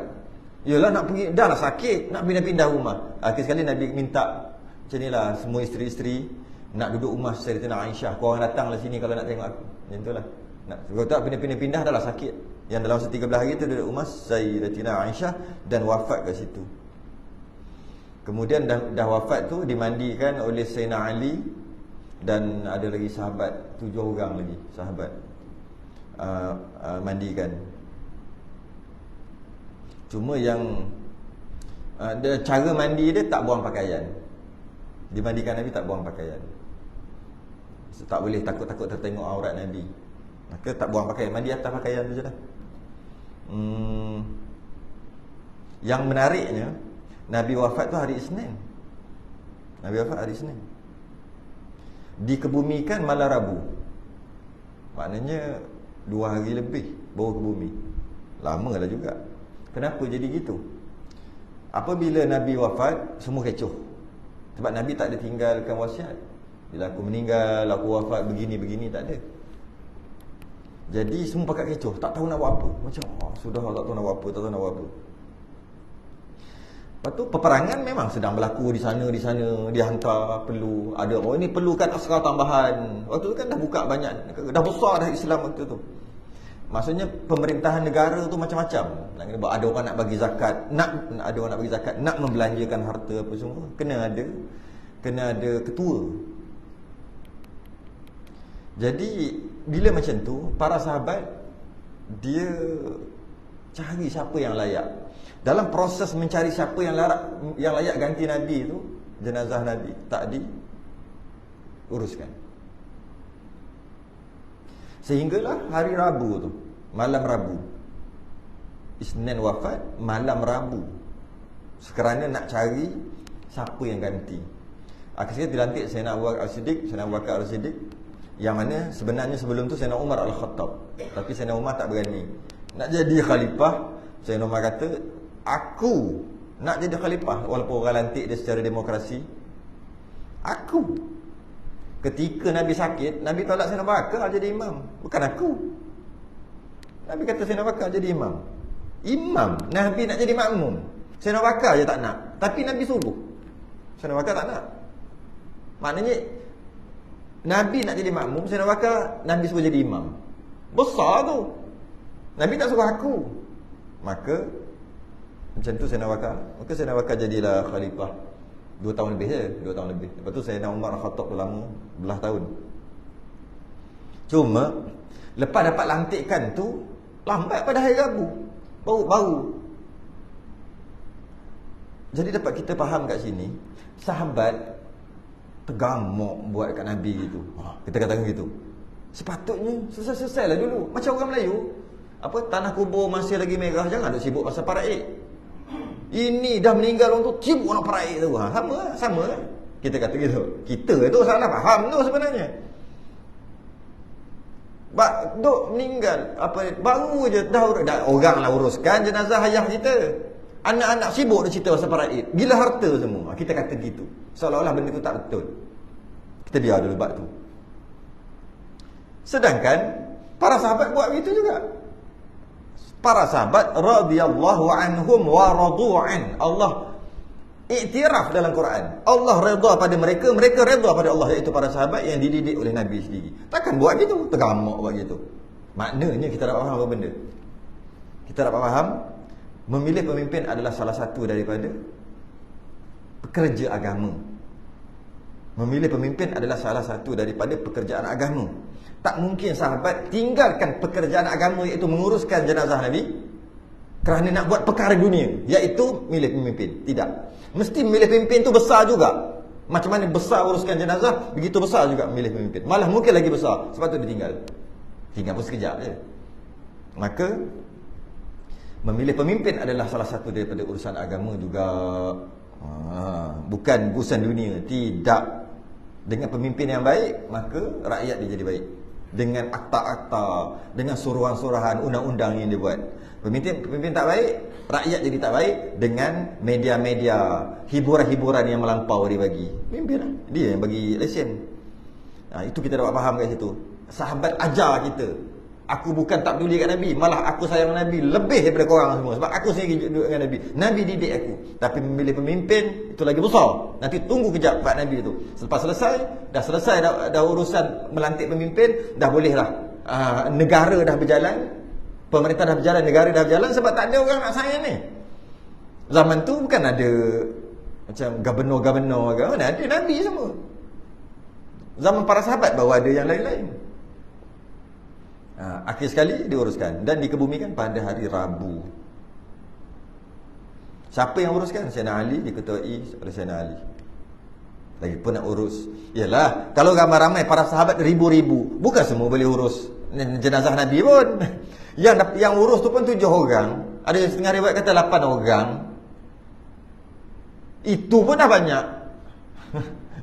Yalah nak pergi, dah lah sakit, nak pindah-pindah rumah. Akhir sekali Nabi minta macam ni lah, semua isteri-isteri nak duduk rumah Sayyidatina Aisyah. Korang datanglah sini kalau nak tengok aku. Macam tu lah. Kalau tak pindah-pindah dah lah sakit. Yang dalam 13 hari itu duduk rumah Sayyidatina Aisyah dan wafat kat situ. Kemudian dah wafat tu dimandikan oleh Sayyidina Ali. Dan ada lagi sahabat, 7 orang lagi sahabat mandikan. Cuma yang cara mandi dia tak buang pakaian. Dimandikan Nabi tak buang pakaian. Tak boleh, takut tertengok aurat Nabi. Maka tak buang pakaian, mandi atas pakaian tu je lah. Yang menariknya, Nabi wafat tu hari Isnin. Nabi wafat hari Isnin. Dikebumikan malam Rabu. Maknanya 2 hari lebih baru ke bumi. Lama lah juga. Kenapa jadi gitu? Apabila Nabi wafat, semua kecoh. Sebab Nabi tak ada tinggalkan wasiat. Bila aku meninggal, aku wafat begini-begini, tak ada. Jadi semua pakat kecoh, tak tahu nak buat apa. Macam sudah tak tahu nak buat apa. Lepas tu peperangan memang sedang berlaku di sana. Dia hantar perlu. Ada ini perlukan askar tambahan. Waktu tu kan dah buka banyak, dah besar dah Islam waktu tu. Maksudnya pemerintahan negara tu macam-macam. Ada orang nak bagi zakat, ada orang nak bagi zakat, nak membelanjakan harta apa semua, kena ada ketua. Jadi bila macam tu, para sahabat dia cari siapa yang layak. Dalam proses mencari siapa yang layak ganti Nabi tu, jenazah Nabi tak diuruskan. Sehinggalah hari Rabu tu, malam Rabu, Isnin wafat, malam Rabu, sekerana nak cari siapa yang ganti. Akhirnya dilantik Sayyidina Abu Bakar As-Siddiq, yang mana sebenarnya sebelum tu Sayyidina Umar Al-Khattab. Tapi Sayyidina Umar tak berani nak jadi khalifah. Sayyidina Umar kata, aku nak jadi khalifah walaupun orang lantik dia secara demokrasi. Aku. Ketika Nabi sakit, Nabi tolak Sayyidina Bakar jadi imam, bukan aku. Nabi kata Sayyidina Bakar jadi imam. Nabi nak jadi makmum. Sayyidina Bakar je tak nak, tapi Nabi suruh. Sayyidina Abu Bakar tak nak. Maknanya Nabi nak jadi makmum, Sayyidina Abu Bakar Nabi suruh jadi imam. Besar tu. Nabi tak suruh aku. Maka macam tu Sayyidina Abu Bakar. Maka Sayyidina Abu Bakar jadilah khalifah 2 tahun lebih je, 2 tahun lebih. Lepas tu Sayyidina Umar Khattab tu lama, belah tahun. Cuma lepas dapat lantikan tu lambat pada hari Rabu. Baru. Jadi dapat kita faham kat sini, sahabat tergamuk buat kat Nabi gitu. Kita katakan gitu. Sepatutnya selesai-selesailah dulu. Macam orang Melayu, apa, tanah kubur masih lagi merah, jangan duk sibuk pasal paraik. Ini dah meninggal orang tu, sibuk nak paraik tu. Sama. Kita kata gitu. Kita tu salah faham tu sebenarnya. Duk meninggal apa, baru je dah orang lah uruskan jenazah ayah kita. Anak-anak sibuk dia cerita pasal paraid, gila harta semua. Kita kata gitu, seolah-olah benda tu tak betul. Kita biar dulu bab tu. Sedangkan para sahabat buat begitu juga. Para sahabat radhiyallahu anhum wa radu'an. Allah iktiraf dalam Quran, Allah redha pada mereka, mereka redha pada Allah, iaitu para sahabat yang dididik oleh Nabi sendiri. Takkan buat gitu, tergamuk buat gitu. Maknanya kita dapat faham apa benda? Kita dapat faham memilih pemimpin adalah salah satu daripada pekerja agama. Memilih pemimpin adalah salah satu daripada pekerjaan agama. Tak mungkin sahabat tinggalkan pekerjaan agama, iaitu menguruskan jenazah Nabi, kerana nak buat perkara dunia, iaitu milih pemimpin. Tidak. Mesti milih pemimpin tu besar juga. Macam mana besar uruskan jenazah, begitu besar juga milih pemimpin. Malah mungkin lagi besar. Sebab tu dia tinggal. Tinggal pun sekejap je. Maka memilih pemimpin adalah salah satu daripada urusan agama juga. Bukan urusan dunia. Tidak. Dengan pemimpin yang baik, maka rakyat dia jadi baik. Dengan akta-akta, dengan suruhan-suruhan, undang-undang yang dia buat. Pemimpin tak baik, rakyat jadi tak baik. Dengan media-media, hiburan-hiburan yang melampau dia bagi. Pemimpin lah, dia yang bagi lesen. Itu kita dapat faham kat situ. Sahabat ajar kita, aku bukan tak peduli kat Nabi, malah aku sayang Nabi lebih daripada korang semua. Sebab aku sendiri duduk dengan Nabi, Nabi didik aku. Tapi memilih pemimpin, itu lagi besar. Nanti tunggu kejap Pak Nabi tu. Selepas selesai, dah urusan melantik pemimpin, dah boleh lah. Negara dah berjalan, pemerintah dah berjalan, negara dah berjalan. Sebab tak ada orang nak sayang ni. Zaman tu bukan ada macam gubernur-gubernur ke, mana ada Nabi semua. Zaman para sahabat baru ada yang lain-lain. Akhir sekali diuruskan dan dikebumikan pada hari Rabu. Siapa yang uruskan? Sayyidina Ali, diketuai oleh Sayyidina Ali. Lagipun nak urus, yalah, kalau ramai-ramai para sahabat ribu-ribu, bukan semua boleh urus jenazah Nabi pun. Yang urus tu pun 7 orang. Ada setengah riwayat kata 8 orang. Itu pun dah banyak.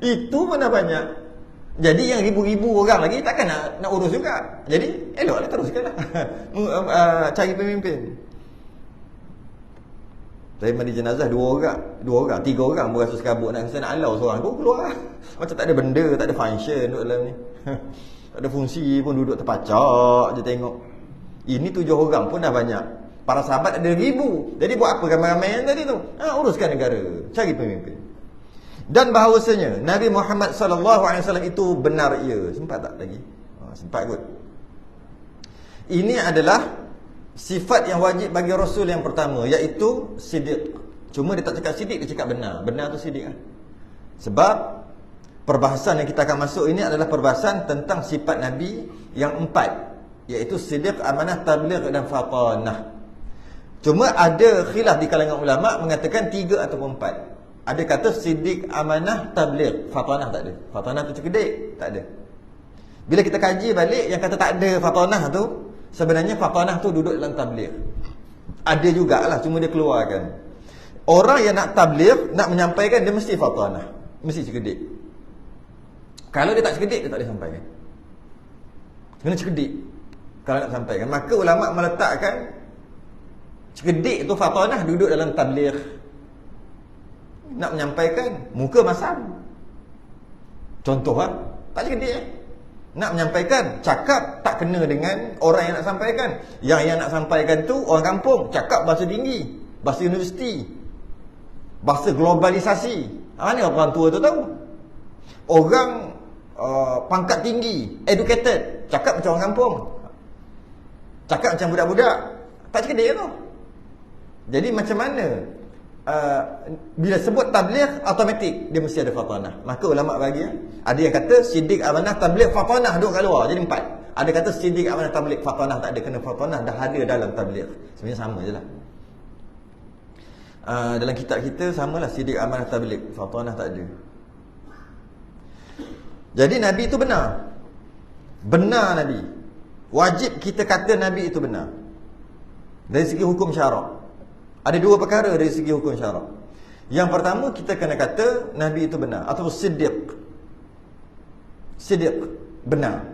Itu pun dah banyak. Jadi yang ribu-ribu orang lagi takkan nak urus juga. Jadi eloklah teruskanlah. Cari pemimpin. Saya mandi jenazah 2 orang, 3 orang berasa sekabut nak alau seorang tu keluar. Macam tak ada benda, tak ada function duduk dalam ni. Tak ada fungsi pun, duduk terpacak je tengok. Ini 7 orang pun dah banyak. Para sahabat ada 1000. Jadi buat apa ramai-ramai yang tadi tu? Uruskan negara, cari pemimpin. Dan bahawasanya Nabi Muhammad SAW itu benar ia. Sempat tak lagi? Sempat kot. Ini adalah sifat yang wajib bagi Rasul yang pertama, iaitu siddiq. Cuma dia tak cakap siddiq, dia cakap benar. Benar tu siddiq lah. Sebab perbahasan yang kita akan masuk ini adalah perbahasan tentang sifat Nabi yang 4, iaitu siddiq, amanah, tabligh dan fatanah. Cuma ada khilaf di kalangan ulama mengatakan 3 ataupun 4. Ada kata siddiq, amanah, tabligh, fatanah tak ada. Fatanah tu cerdik, tak ada. Bila kita kaji balik yang kata tak ada fatanah tu, sebenarnya fatanah tu duduk dalam tabligh. Ada jugalah, cuma dia keluarkan. Orang yang nak tabligh, nak menyampaikan, dia mesti fatanah, mesti cerdik. Kalau dia tak cerdik, dia tak boleh sampaikan. Kena cerdik kalau nak sampaikan. Maka ulama meletakkan cerdik tu, fatanah duduk dalam tabligh. Nak menyampaikan, muka masam. Contoh lah, tak cerdik Nak menyampaikan, cakap tak kena dengan orang yang nak sampaikan. Yang nak sampaikan tu orang kampung, cakap bahasa tinggi, bahasa universiti, bahasa globalisasi. Mana orang tua tu tahu? Orang pangkat tinggi, educated, cakap macam orang kampung, cakap macam budak-budak, tak cerdik tu. Jadi macam mana bila sebut tabligh, automatik dia mesti ada fatanah. Maka ulama bagi, ada yang kata siddiq, amanah, tabligh, fatanah duduk kat luar, jadi 4. Ada kata siddiq, amanah, tabligh, fatanah tak ada, kena fatanah dah ada dalam tabligh. Sebenarnya sama je lah. Dalam kitab kita samalah, siddiq, amanah, tabligh, fatanah tak ada. Jadi Nabi itu benar. Benar Nabi. Wajib kita kata Nabi itu benar. Dari segi hukum syarak. Ada 2 perkara dari segi hukum syarak. Yang pertama, kita kena kata Nabi itu benar, atau siddiq. Siddiq, benar.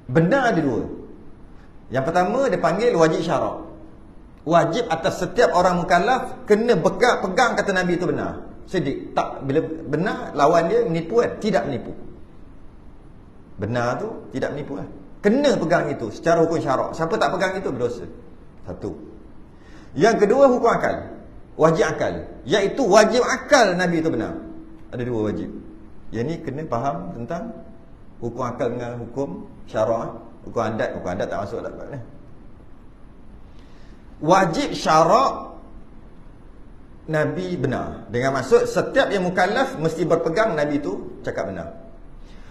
Benar ada 2. Yang pertama dia panggil wajib syarak. Wajib atas setiap orang mukallaf kena pegang kata Nabi itu benar. Siddiq. Tak, bila benar lawan dia menipu kan? Tidak menipu. Benar tu tidak menipu kan? Kena pegang itu secara hukum syarak. Siapa tak pegang itu berdosa. 1. Yang kedua, hukum akal. Wajib akal, iaitu wajib akal Nabi itu benar. Ada 2 wajib. Yang ni kena faham tentang hukum akal dengan hukum syarak. Hukum adat tak masuk dapat ni. Wajib syarak Nabi benar. Dengan maksud setiap yang mukallaf mesti berpegang Nabi itu cakap benar.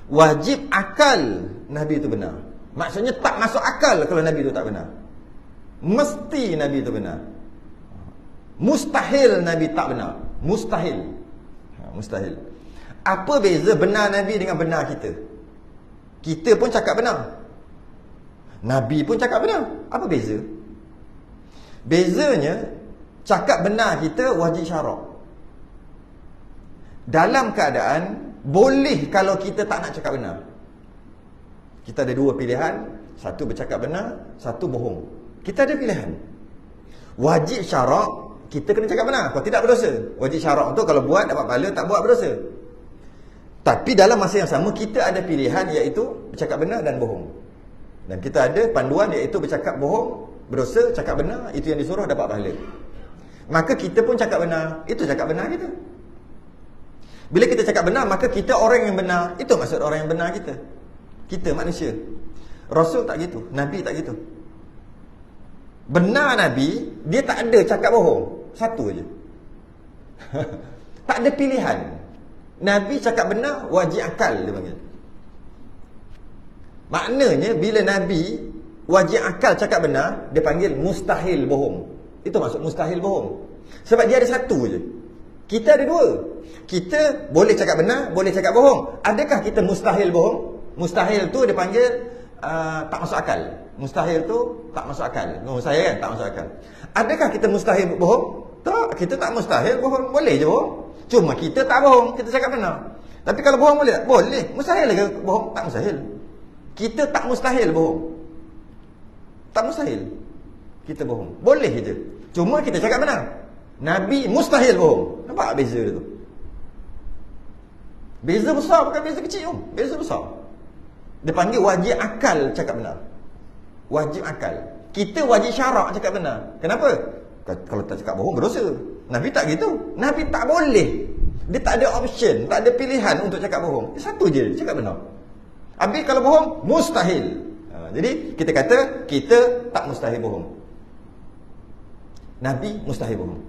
Wajib akal Nabi itu benar. Maksudnya tak masuk akal kalau Nabi itu tak benar. Mesti Nabi itu benar. Mustahil Nabi tak benar. Mustahil. Mustahil. Apa beza benar Nabi dengan benar kita? Kita pun cakap benar, Nabi pun cakap benar. Apa beza? Bezanya, cakap benar kita wajib syarak. Dalam keadaan boleh kalau kita tak nak cakap benar. Kita ada 2 pilihan. Satu bercakap benar, satu bohong. Kita ada pilihan. Wajib syarak, kita kena cakap benar, kalau tidak berdosa. Wajib syarak tu kalau buat dapat pahala, tak buat berdosa. Tapi dalam masa yang sama kita ada pilihan, iaitu bercakap benar dan bohong. Dan kita ada panduan, iaitu bercakap bohong berdosa, cakap benar itu yang disuruh dapat pahala. Maka kita pun cakap benar, itu cakap benar kita. Bila kita cakap benar, maka kita orang yang benar. Itu maksud orang yang benar kita. Kita manusia. Rasul tak gitu, Nabi tak gitu. Benar Nabi, dia tak ada cakap bohong. Satu aja. Tak ada pilihan. Nabi cakap benar, wajib akal dia panggil. Maknanya bila Nabi wajib akal cakap benar, dia panggil mustahil bohong. Itu maksud mustahil bohong. Sebab dia ada satu je. Kita ada 2. Kita boleh cakap benar, boleh cakap bohong. Adakah kita mustahil bohong? Mustahil tu dia panggil tak masuk akal. Mustahil tu tak masuk akal. Saya kan tak masuk akal. Adakah kita mustahil bohong? Tak, kita tak mustahil bohong. Boleh je bohong. Cuma kita tak bohong, kita cakap benar. Tapi kalau bohong boleh tak? Boleh. Mustahil ke bohong? Tak mustahil. Kita tak mustahil bohong. Tak mustahil kita bohong. Boleh je. Cuma kita cakap benar. Nabi mustahil bohong. Nampak beza dia tu? Beza besar, bukan beza kecil. Beza besar. Dia panggil wajib akal cakap benar. Wajib akal. Kita wajib syarak cakap benar. Kenapa? Kalau tak cakap bohong berdosa. Nabi tak gitu. Nabi tak boleh. Dia tak ada option, tak ada pilihan untuk cakap bohong. Dia satu je, cakap benar. Habis kalau bohong, mustahil. Jadi kita kata kita tak mustahil bohong. Nabi mustahil bohong.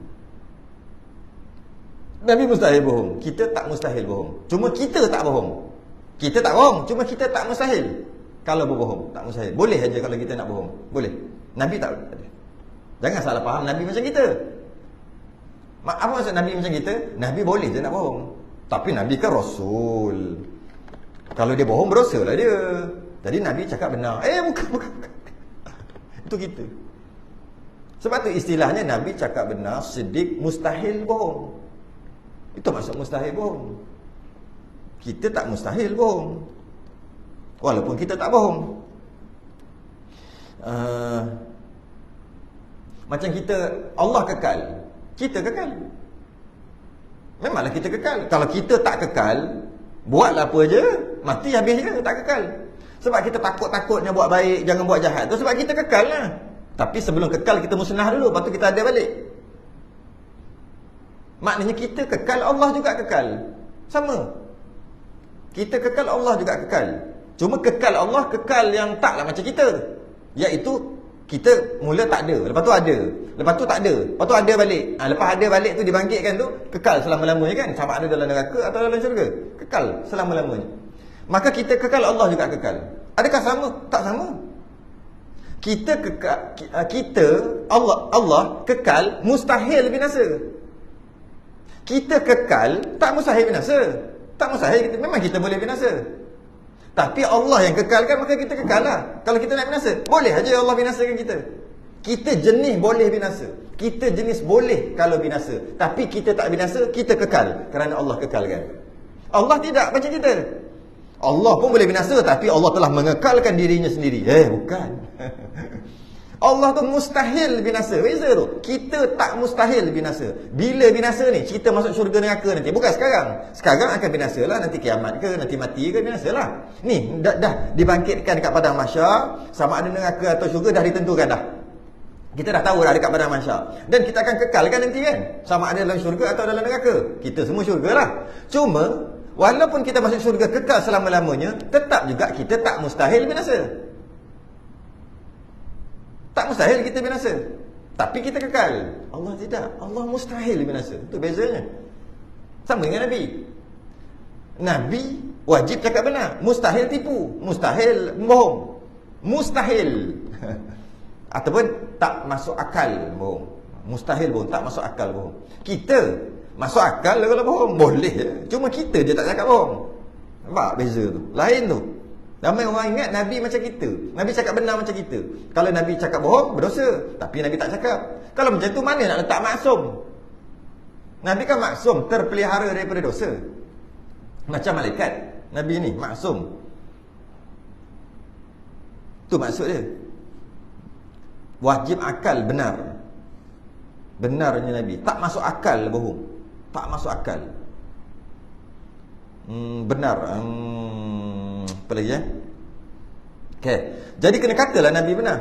Nabi mustahil bohong. Kita tak mustahil bohong. Cuma kita tak bohong. Kita tak bohong, cuma kita tak mustahil. Kalau berbohong, tak mustahil. Boleh aja kalau kita nak bohong. Boleh. Nabi tak ada. Jangan salah faham Nabi macam kita. Apa maksud Nabi macam kita? Nabi boleh je nak bohong. Tapi Nabi kan Rasul. Kalau dia bohong, berdosa lah dia. Jadi Nabi cakap benar. Bukan. Itu kita. Sebab tu istilahnya Nabi cakap benar, siddiq, mustahil bohong. Itu maksud mustahil bohong. Kita tak mustahil bohong. Walaupun kita tak bohong. Macam kita, Allah kekal, kita kekal. Memanglah kita kekal. Kalau kita tak kekal, buatlah apa je, mati habis je, tak kekal. Sebab kita takut-takutnya buat baik, jangan buat jahat tu, sebab kita kekal lah. Tapi sebelum kekal kita musnah dulu, lepas tu kita ada balik. Maknanya kita kekal, Allah juga kekal. Sama. Kita kekal, Allah juga kekal. Cuma kekal Allah, kekal yang taklah macam kita. Iaitu kita mula tak ada, lepas tu ada, lepas tu tak ada, lepas tu ada balik. Lepas ada balik tu dibangkitkan tu, kekal selama-lamanya kan. Sama ada dalam neraka atau dalam syurga. Kekal selama-lamanya. Maka kita kekal, Allah juga kekal. Adakah sama? Tak sama. Kita kekal, Allah kekal, mustahil binasa. Kita kekal, tak mustahil binasa. Tak mustahil, memang kita boleh binasa. Tapi Allah yang kekalkan, maka kita kekal lah. Kalau kita nak binasa, boleh aja Allah binasakan kita. Kita jenis boleh binasa. Kita jenis boleh kalau binasa. Tapi kita tak binasa, kita kekal. Kerana Allah kekalkan. Allah tidak macam kita. Allah pun boleh binasa, tapi Allah telah mengekalkan dirinya sendiri. Bukan. Allah tu mustahil binasa. Beza tu. Kita tak mustahil binasa. Bila binasa ni, kita masuk syurga neraka nanti. Bukan sekarang. Sekarang akan binasa lah. Nanti kiamat ke, nanti mati ke, binasa lah. Ni, dah dibangkitkan dekat padang mahsyar. Sama ada neraka atau syurga dah ditentukan dah. Kita dah tahu dah dekat padang mahsyar. Dan kita akan kekalkan nanti kan. Sama ada dalam syurga atau dalam neraka. Kita semua syurga lah. Cuma, walaupun kita masuk syurga kekal selama-lamanya, tetap juga kita tak mustahil binasa. Tak mustahil kita binasa. Tapi kita kekal. Allah tidak. Allah mustahil binasa. Itu bezanya. Sama dengan Nabi. Nabi wajib cakap benar. Mustahil tipu. Mustahil bohong. Mustahil. Ataupun tak masuk akal bohong. Mustahil bohong. Tak masuk akal bohong. Kita masuk akal kalau bohong. Boleh. Cuma kita je tak cakap bohong. Nampak beza tu. Lain tu. Ramai orang ingat Nabi macam kita. Nabi cakap benar macam kita. Kalau Nabi cakap bohong, berdosa. Tapi Nabi tak cakap. Kalau macam tu, mana nak letak maksum? Nabi kan maksum, terpelihara daripada dosa. Macam malaikat. Nabi ni maksum. Tu maksud dia. Wajib akal benar. Benarnya Nabi. Tak masuk akal bohong. Tak masuk akal. Benar. Apa lagi Okay. Jadi kena katalah Nabi benar.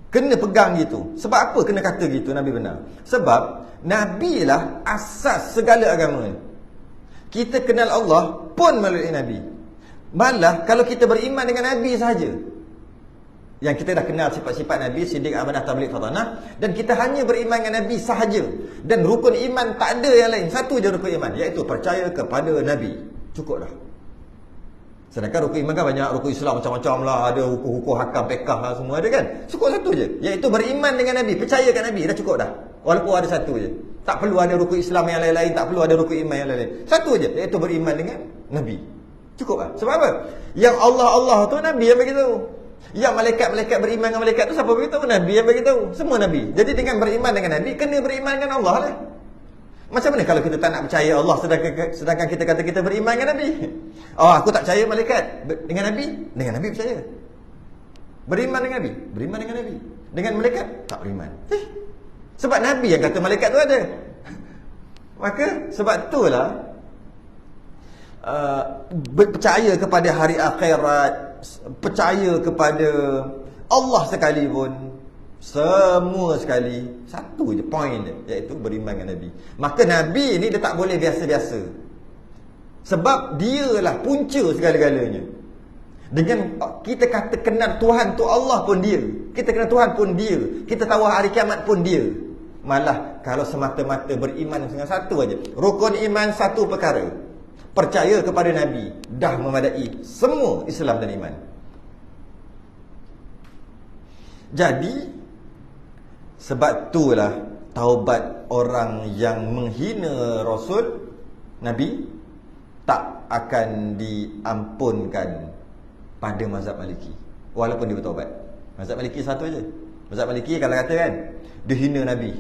Kena pegang gitu. Sebab apa kena kata gitu Nabi benar? Sebab Nabi lah asas segala agama ni. Kita kenal Allah pun melalui Nabi. Malah kalau kita beriman dengan Nabi sahaja, yang kita dah kenal sifat-sifat Nabi, Siddiq, Amanah, Tabligh, Fatanah, dan kita hanya beriman dengan Nabi sahaja, dan rukun iman tak ada yang lain. Satu je rukun iman, iaitu percaya kepada Nabi. Cukup dah. Sedangkan rukun iman kan banyak. Rukun Islam macam-macam lah. Ada hukum-hukum hakam, pekah lah, semua ada kan. Cukup satu je, iaitu beriman dengan Nabi. Percaya kat Nabi. Dah cukup dah. Walaupun ada satu je. Tak perlu ada rukun Islam yang lain-lain. Tak perlu ada rukun iman yang lain-lain. Satu je, iaitu beriman dengan Nabi. Cukup lah. Sebab apa? Yang Allah tu Nabi yang beritahu. Yang malaikat-malaikat beriman dengan malaikat tu siapa beritahu? Nabi yang beritahu. Semua Nabi. Jadi dengan beriman dengan Nabi, kena beriman dengan Allah lah. Macam mana kalau kita tak nak percaya Allah, sedangkan kita kata kita beriman dengan Nabi? Oh, aku tak percaya malaikat. Dengan Nabi? Dengan Nabi percaya. Beriman dengan Nabi? Beriman dengan Nabi. Dengan malaikat? Tak beriman. Sebab Nabi yang kata malaikat tu ada. Maka sebab itulah percaya kepada hari akhirat, percaya kepada Allah sekalipun, semua sekali, satu je point dia, iaitu beriman dengan Nabi. Maka Nabi ni dia tak boleh biasa-biasa. Sebab dialah punca segala-galanya. Dengan kita kata kenal Tuhan tu Allah pun dia. Kita kenal Tuhan pun dia. Kita tahu hari kiamat pun dia. Malah kalau semata-mata beriman dengan satu aja, rukun iman satu perkara, percaya kepada Nabi, dah memadai semua Islam dan iman. Jadi sebab itulah taubat orang yang menghina Rasul Nabi tak akan diampunkan pada mazhab Maliki, walaupun dia bertaubat. Mazhab Maliki satu aja. Mazhab Maliki kalau kata kan, dia hina Nabi,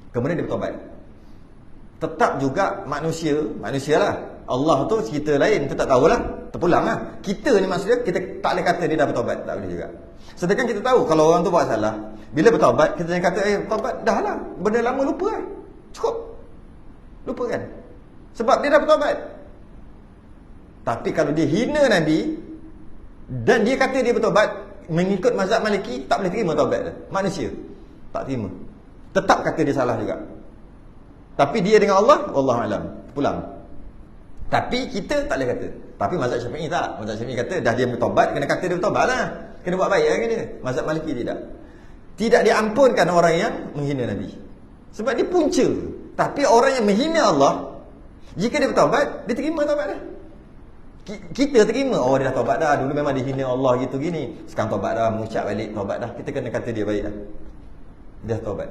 kemudian dia bertaubat, tetap juga manusialah. Allah tu cerita lain, kita tak tahulah, terpulang lah. Kita ni maksudnya, kita tak boleh kata dia dah bertaubat, tak boleh juga. Sedangkan kita tahu kalau orang tu buat salah, bila bertaubat, kita jangan kata bertaubat, dah lah, benda lama lupa lah. Cukup, lupa kan. Sebab dia dah bertaubat. Tapi kalau dia hina Nabi dan dia kata dia bertaubat, mengikut mazhab Maliki tak boleh terima taubat dia. Manusia tak terima. Tetap kata dia salah juga. Tapi dia dengan Allah, wallahu alam, pulang. Tapi kita tak boleh kata. Tapi mazhab Syafi'i tak. Mazhab Syafi'i kata dah dia bertaubat, kena kata dia bertaubat lah. Kena buat baik kan dia. Mazhab Maliki tidak. Tidak diampunkan orang yang menghina Nabi. Sebab dia punca. Tapi orang yang menghina Allah, jika dia bertaubat, dia terima taubat dia. Kita terima, oh dia dah taubat dah. Dulu memang dia hina Allah gitu gini. Sekarang taubat dah, mengucap balik, taubat dah. Kita kena kata dia baik dah. Dia dah taubat.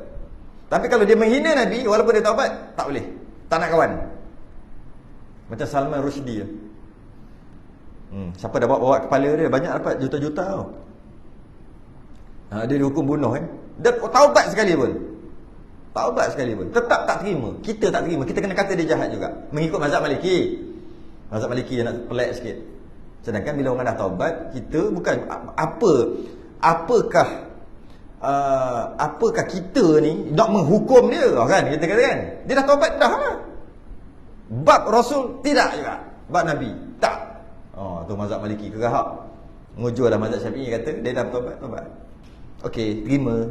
Tapi kalau dia menghina Nabi, walaupun dia taubat, tak boleh. Tak nak kawan. Macam Salman Rushdie. Siapa dah bawa kepala dia, banyak dapat juta-juta tau. Dia dihukum bunuh kan. Dia taubat sekali pun. Taubat sekali pun. Tetap tak terima. Kita tak terima. Kita kena kata dia jahat juga. Mengikut mazhab Maliki. Mazhab Maliki yang nak pelik sikit. Sedangkan bila orang dah taubat, kita bukan apakah kita ni nak menghukum dia kan, kita kata kan. Dia dah taubat dah lah. Bab Rasul tidak juga. Bab Nabi tak. Tu mazhab Maliki kerahak. Ngujur dah mazhab Syafi'i kata dia dah taubat. Okey, terima.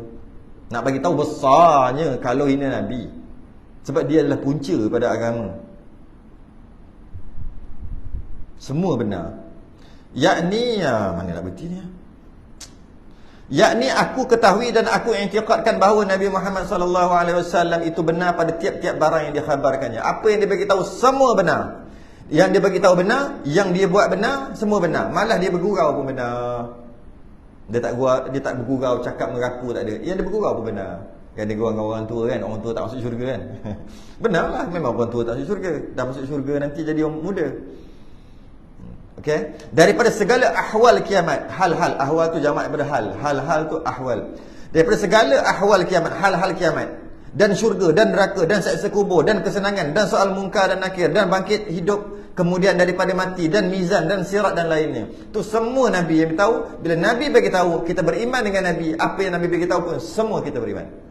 Nak bagi tahu besarnya kalau hina Nabi. Sebab dia adalah punca pada agama. Semua benar. Yakni mana nak berhenti ni? Yakni aku ketahui dan aku i'tiqadkan bahawa Nabi Muhammad sallallahu alaihi wasallam itu benar pada tiap-tiap barang yang dikhabarkannya. Apa yang dia bagi tahu semua benar. Yang dia bagi tahu benar, yang dia buat benar, semua benar. Malah dia bergurau pun benar. Dia tak bergurau cakap mengaku tak ada. Yang dia bergurau pun benar. Yang dia gurau orang tua kan, orang tua tak masuk syurga kan. Benarlah, memang orang tua tak masuk syurga. Dah masuk syurga nanti jadi orang muda. Okey, daripada segala ahwal kiamat, hal-hal, ahwal tu jamak daripada hal, hal-hal tu ahwal. Daripada segala ahwal kiamat, hal-hal kiamat, dan syurga dan neraka dan siksa kubur dan kesenangan dan soal mungkar dan nakir dan bangkit hidup kemudian daripada mati dan mizan dan sirat dan lainnya. Tu semua Nabi yang beritahu. Bila Nabi bagi tahu, kita beriman dengan Nabi. Apa yang Nabi bagi tahu pun semua kita beriman.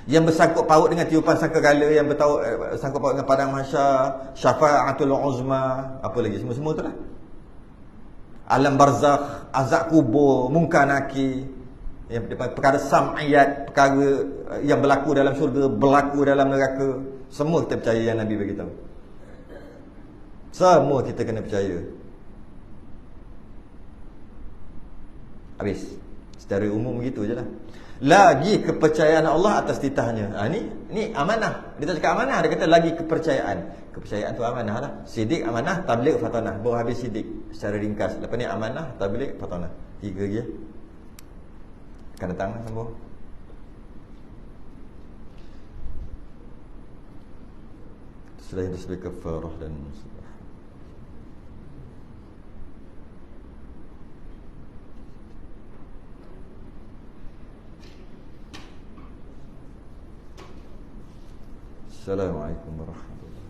Yang bersangkut paut dengan tiupan sangkakala, yang bertahu sangkut paut dengan padang mahsyar, syafa'atul uzma, apa lagi semua-semua tu lah. Alam barzakh, azab kubur, mungkar nakir, perkara sam'iyat, perkara yang berlaku dalam syurga, berlaku dalam neraka, semua kita percaya yang Nabi bagi tahu. Semua kita kena percaya. Habis. Secara umum begitu je lah. Lagi kepercayaan Allah atas titahnya. Ni amanah. Dia tak cakap amanah, dia kata lagi kepercayaan. Kepercayaan tu amanah lah. Sidik, amanah, tabligh, fatanah. Baru habis sidik secara ringkas. Lepas ni amanah, tabligh, fatanah. 3 lagi ya. Akan datang lah sambung. Selain tasbih kafarah dan Assalamualaikum warahmatullahi wabarakatuh.